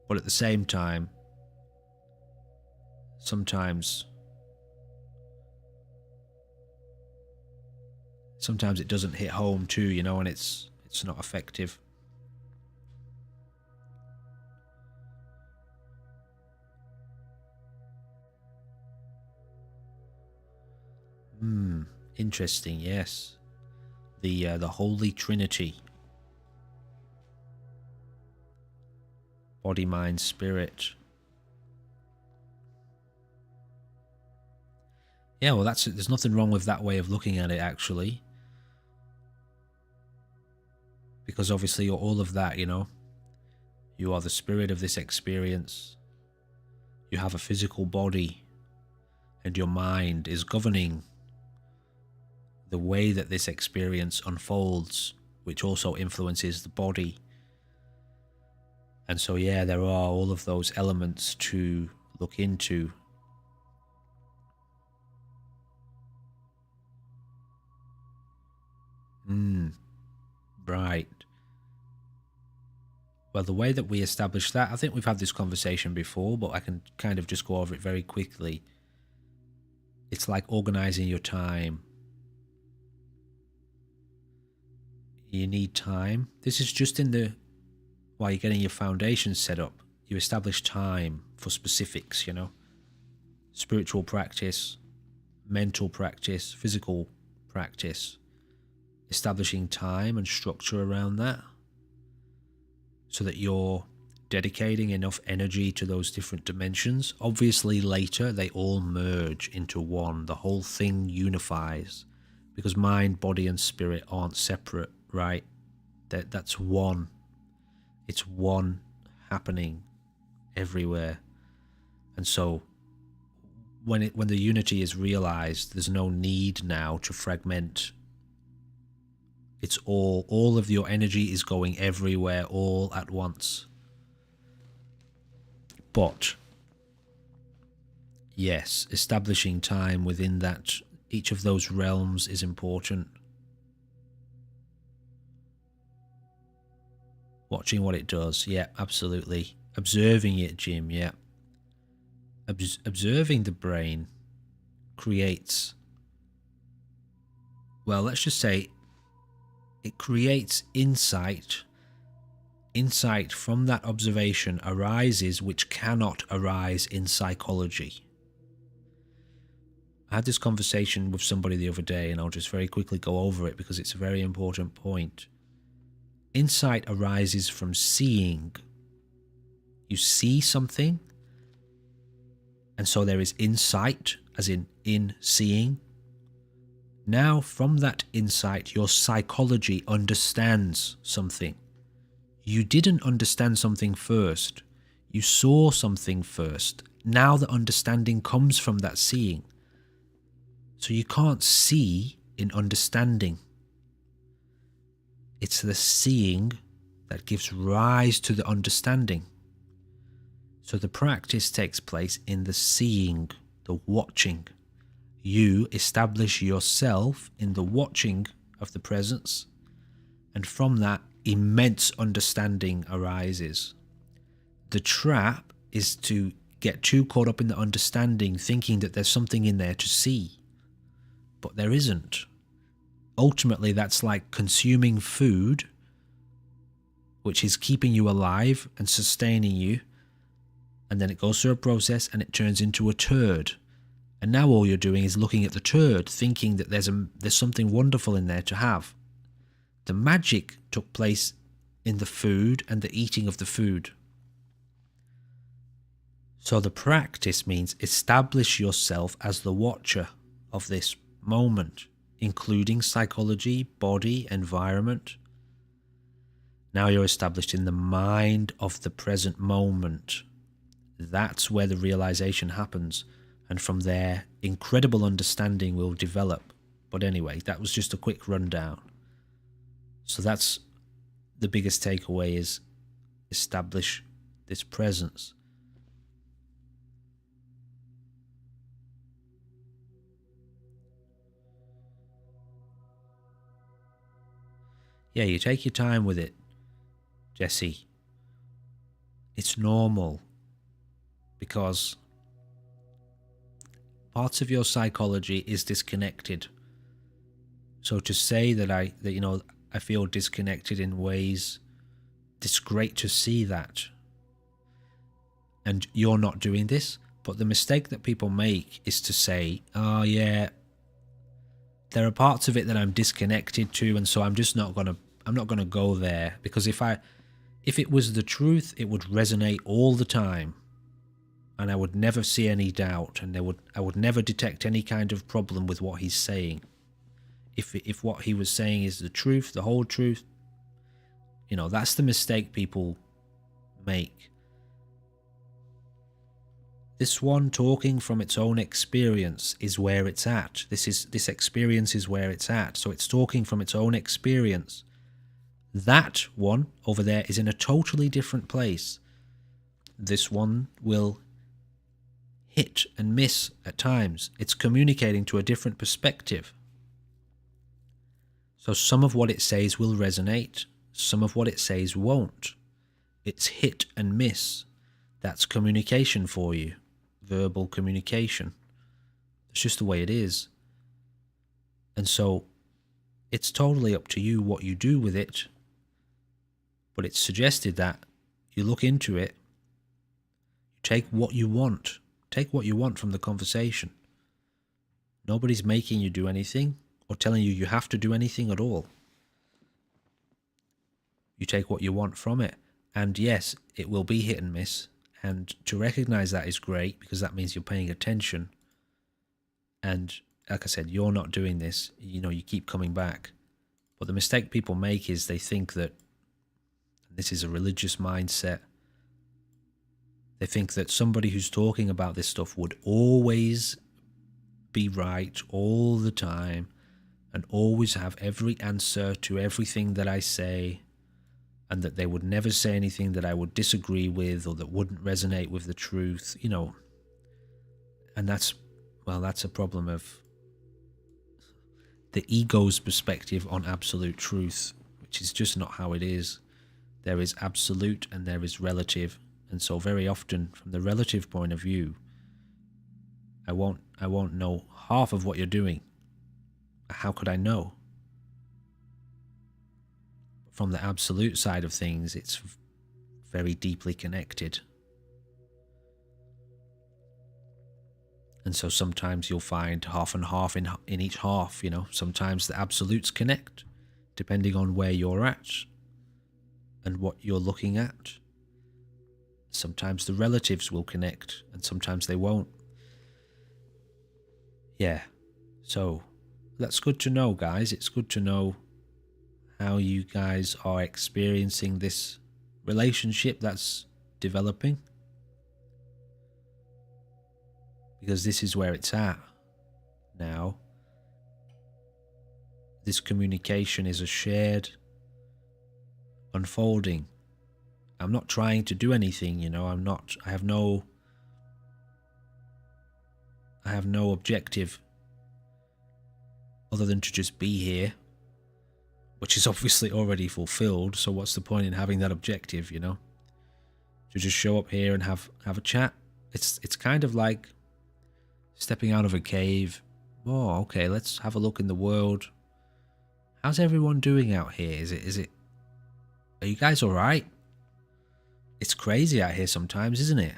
Speaker 1: But at the same time, sometimes it doesn't hit home too, and it's not effective. Interesting, yes. The Holy Trinity. Body, mind, spirit. Yeah, well, there's nothing wrong with that way of looking at it, actually. Because obviously you're all of that, You are the spirit of this experience. You have a physical body, and your mind is governing the way that this experience unfolds, which also influences the body. And so, yeah, there are all of those elements to look into. Right. Well, the way that we establish that, I think we've had this conversation before, but I can kind of just go over it very quickly. It's like organizing your time. You need time. This is just while you're getting your foundation set up. You establish time for specifics, Spiritual practice, mental practice, physical practice. Establishing time and structure around that, so that you're dedicating enough energy to those different dimensions. Obviously later they all merge into one. The whole thing unifies, because mind, body and spirit aren't separate, right? That's one. It's one happening everywhere. And so when the unity is realized, there's no need now to fragment. It's all of your energy is going everywhere all at once. But yes, establishing time within that, each of those realms is important. Watching what it does, yeah, absolutely. Observing it, Jim, yeah. Observing the brain creates, well, let's just say it creates insight. Insight from that observation arises which cannot arise in psychology. I had this conversation with somebody the other day, and I'll just very quickly go over it because it's a very important point. Insight arises from seeing. You see something, and so there is insight, as in seeing. Now, from that insight, your psychology understands something. You didn't understand something first. You saw something first. Now the understanding comes from that seeing. So you can't see in understanding. It's the seeing that gives rise to the understanding. So the practice takes place in the seeing, the watching. You establish yourself in the watching of the presence, and from that, immense understanding arises. The trap is to get too caught up in the understanding, thinking that there's something in there to see. But there isn't. Ultimately, that's like consuming food, which is keeping you alive and sustaining you, and then it goes through a process and it turns into a turd. And now all you're doing is looking at the turd, thinking that there's something wonderful in there to have. The magic took place in the food and the eating of the food. So the practice means establish yourself as the watcher of this moment, including psychology, body, environment. Now you're established in the mind of the present moment. That's where the realization happens. And from there, incredible understanding will develop. But anyway, that was just a quick rundown. So that's the biggest takeaway, is establish this presence. Yeah, you take your time with it, Jesse. It's normal, because parts of your psychology is disconnected. So to say that I feel disconnected in ways, it's great to see that. And you're not doing this, but the mistake that people make is to say, oh yeah, there are parts of it that I'm disconnected to, and so I'm not gonna go there, because if it was the truth, it would resonate all the time, and I would never see any doubt, and I would never detect any kind of problem with what he's saying. If what he was saying is the truth, the whole truth, that's the mistake people make. This one talking from its own experience is where it's at. This experience is where it's at. So it's talking from its own experience. That one over there is in a totally different place. This one will hit and miss at times. It's communicating to a different perspective. So some of what it says will resonate, some of what it says won't. It's hit and miss. That's communication for you. Verbal communication. It's just the way it is. And so it's totally up to you what you do with it. But it's suggested that you look into it, you take what you want. Take what you want from the conversation. Nobody's making you do anything or telling you have to do anything at all. You take what you want from it. And yes, it will be hit and miss. And to recognize that is great, because that means you're paying attention. And like I said, you're not doing this. You keep coming back. But the mistake people make is they think that this is a religious mindset. They think that somebody who's talking about this stuff would always be right all the time and always have every answer to everything that I say, and that they would never say anything that I would disagree with or that wouldn't resonate with the truth, And that's a problem of the ego's perspective on absolute truth, which is just not how it is. There is absolute and there is relative. And so very often, from the relative point of view, I won't know half of what you're doing. How could I know? From the absolute side of things, it's very deeply connected. And so sometimes you'll find half and half in each half, Sometimes the absolutes connect, depending on where you're at and what you're looking at. Sometimes the relatives will connect, and sometimes they won't. Yeah, so that's good to know, guys. It's good to know how you guys are experiencing this relationship that's developing, because this is where it's at now. This communication is a shared unfolding. I'm not trying to do anything, I have no objective other than to just be here, which is obviously already fulfilled. So what's the point in having that objective, To just show up here and have a chat. It's kind of like stepping out of a cave. Oh, okay, let's have a look in the world. How's everyone doing out here? Is it are you guys all right? It's crazy out here sometimes, isn't it?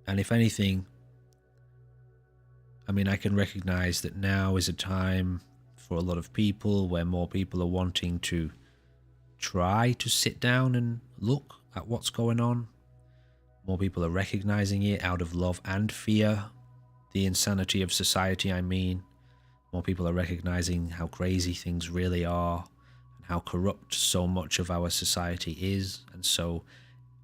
Speaker 1: And if anything, I can recognize that now is a time for a lot of people where more people are wanting to try to sit down and look at what's going on. More people are recognizing it out of love and fear. the insanity of society, I mean. More people are recognizing how crazy things really are and how corrupt so much of our society is. And so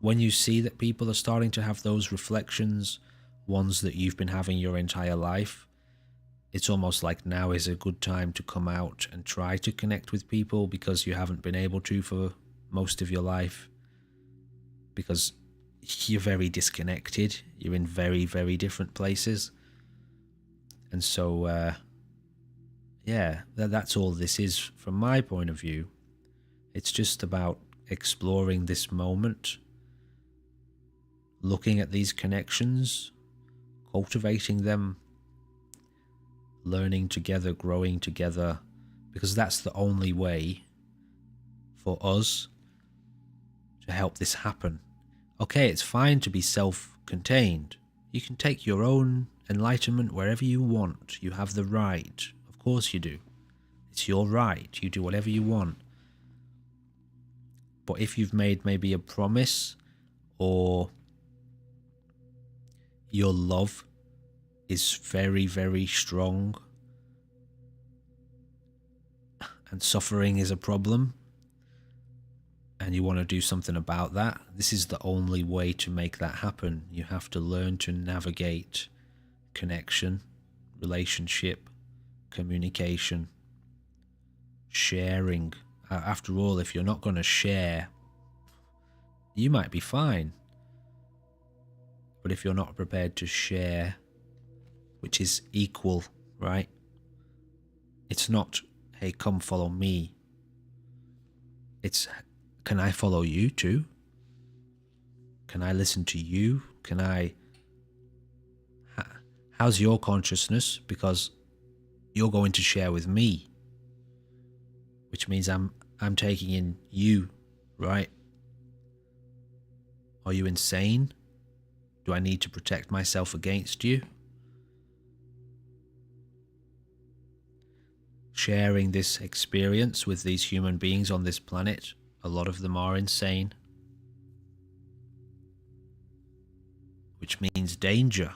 Speaker 1: when you see that people are starting to have those reflections, ones that you've been having your entire life, it's almost like now is a good time to come out and try to connect with people, because you haven't been able to for most of your life, because you're very disconnected. You're in very, very different places. And so, yeah, that's all this is from my point of view. It's just about exploring this moment, looking at these connections, cultivating them, learning together, growing together, because that's the only way for us to help this happen. Okay, it's fine to be self-contained. You can take your own enlightenment wherever you want. You have the right. Of course you do. It's your right. You do whatever you want. But if you've made maybe a promise, or your love is very, very strong, and suffering is a problem, and you want to do something about that, this is the only way to make that happen. You have to learn to navigate connection, relationship, communication, sharing. After all, if you're not going to share, you might be fine. But if you're not prepared to share, which is equal, right? It's not, hey, come follow me. It's, can I follow you too? Can I listen to you? How's your consciousness? Because you're going to share with me, which means I'm taking in you, right? Are you insane? Do I need to protect myself against you? Sharing this experience with these human beings on this planet, a lot of them are insane, which means danger.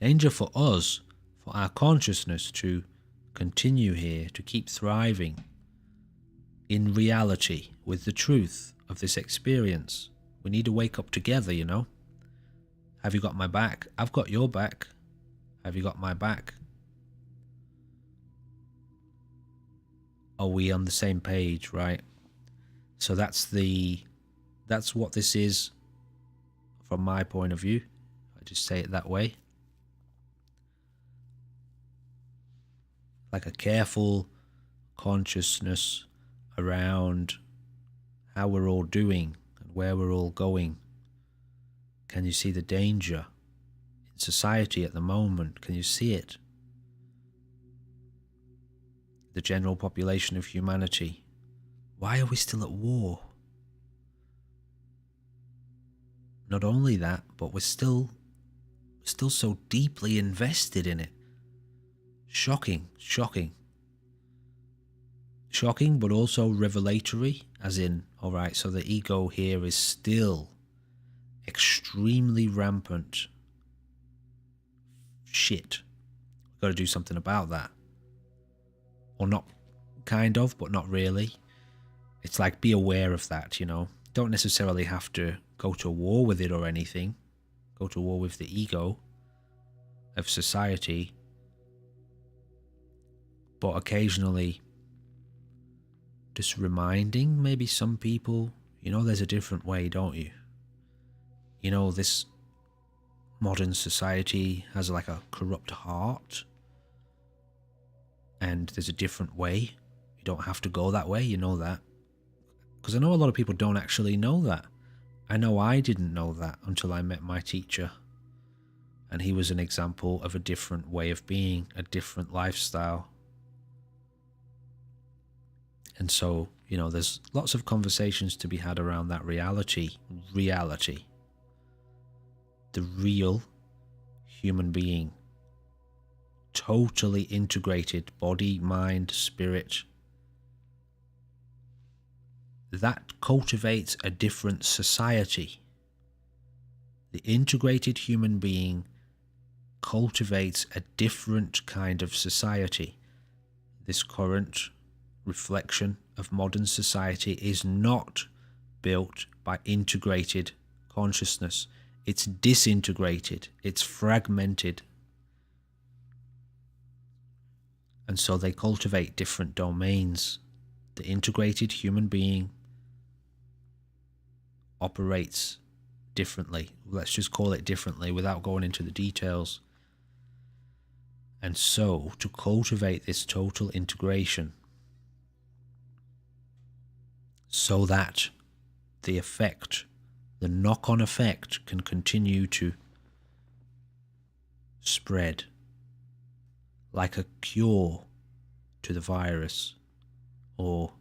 Speaker 1: Danger for us, for our consciousness to continue here, to keep thriving in reality with the truth of this experience. We need to wake up together, you know. Have you got my back? I've got your back. Have you got my back? Are we on the same page, right? So that's what this is from my point of view. I just say it that way. Like a careful consciousness around how we're all doing and where we're all going. Can you see the danger in society at the moment? Can you see it? The general population of humanity. Why are we still at war? Not only that, but we're still so deeply invested in it. Shocking, but also revelatory, as in, alright, so the ego here is still extremely rampant. Shit. We've got to do something about that. Or not, kind of, but not really. It's like, be aware of that, you know. Don't necessarily have to go to war with it or anything. Go to war with the ego of society. But occasionally, just reminding maybe some people, you know, there's a different way, don't you? You know, this modern society has like a corrupt heart. And there's a different way. You don't have to go that way, you know that. Because I know a lot of people don't actually know that. I know I didn't know that until I met my teacher. And he was an example of a different way of being, a different lifestyle. And so, you know, there's lots of conversations to be had around that reality. The real human being. Totally integrated, body, mind, spirit. That cultivates a different society. The integrated human being cultivates a different kind of society. This current reflection of modern society is not built by integrated consciousness. It's disintegrated, it's fragmented. And so they cultivate different domains. The integrated human being operates differently. Let's just call it differently without going into the details. And so, to cultivate this total integration, so that the effect, the knock-on effect, can continue to spread like a cure to the virus, or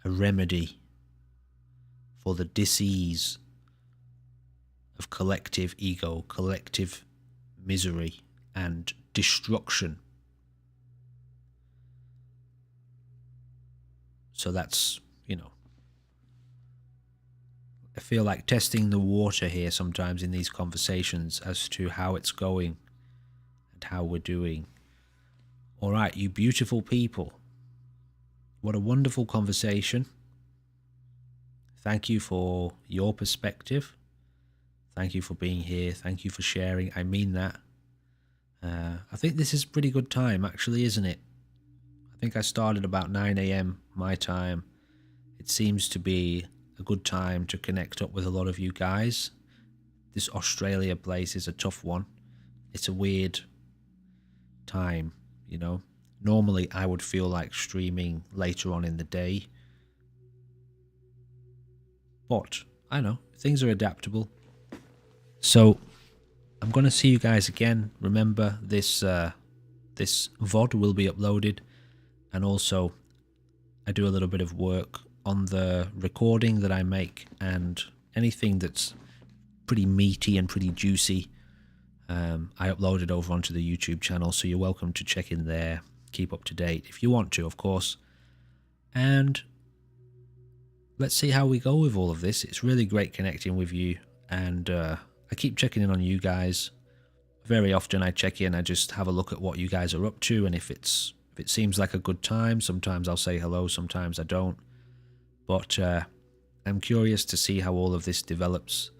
Speaker 1: a remedy for the disease of collective ego, collective misery and destruction. So that's, I feel like testing the water here sometimes in these conversations as to how it's going and how we're doing. All right, you beautiful people. What a wonderful conversation. Thank you for your perspective. Thank you for being here. Thank you for sharing. I mean that. I think this is a pretty good time, actually, isn't it? I think I started about 9 a.m. my time. It seems to be a good time to connect up with a lot of you guys. This Australia place is a tough one. It's a weird time, Normally, I would feel like streaming later on in the day. But, I know, things are adaptable. So, I'm going to see you guys again. Remember, this VOD will be uploaded. And also, I do a little bit of work on the recording that I make. And anything that's pretty meaty and pretty juicy, I upload it over onto the YouTube channel. So you're welcome to check in there. Keep up to date if you want to, of course. And let's see how we go with all of this. It's really great connecting with you. And I keep checking in on you guys. Very often I check in, I just have a look at what you guys are up to, and if it seems like a good time, sometimes I'll say hello, sometimes I don't. But I'm curious to see how all of this develops,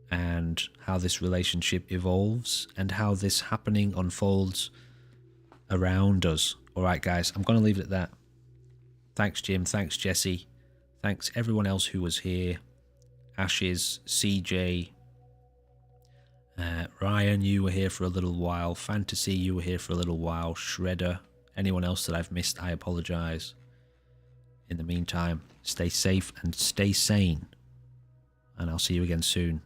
Speaker 1: and how this relationship evolves, and how this happening unfolds around us. Alright guys, I'm going to leave it at that. Thanks Jim, thanks Jesse, thanks everyone else who was here. Ashes, CJ, Ryan, you were here for a little while. Fantasy, you were here for a little while. Shredder, anyone else that I've missed, I apologise. In the meantime, stay safe and stay sane. And I'll see you again soon.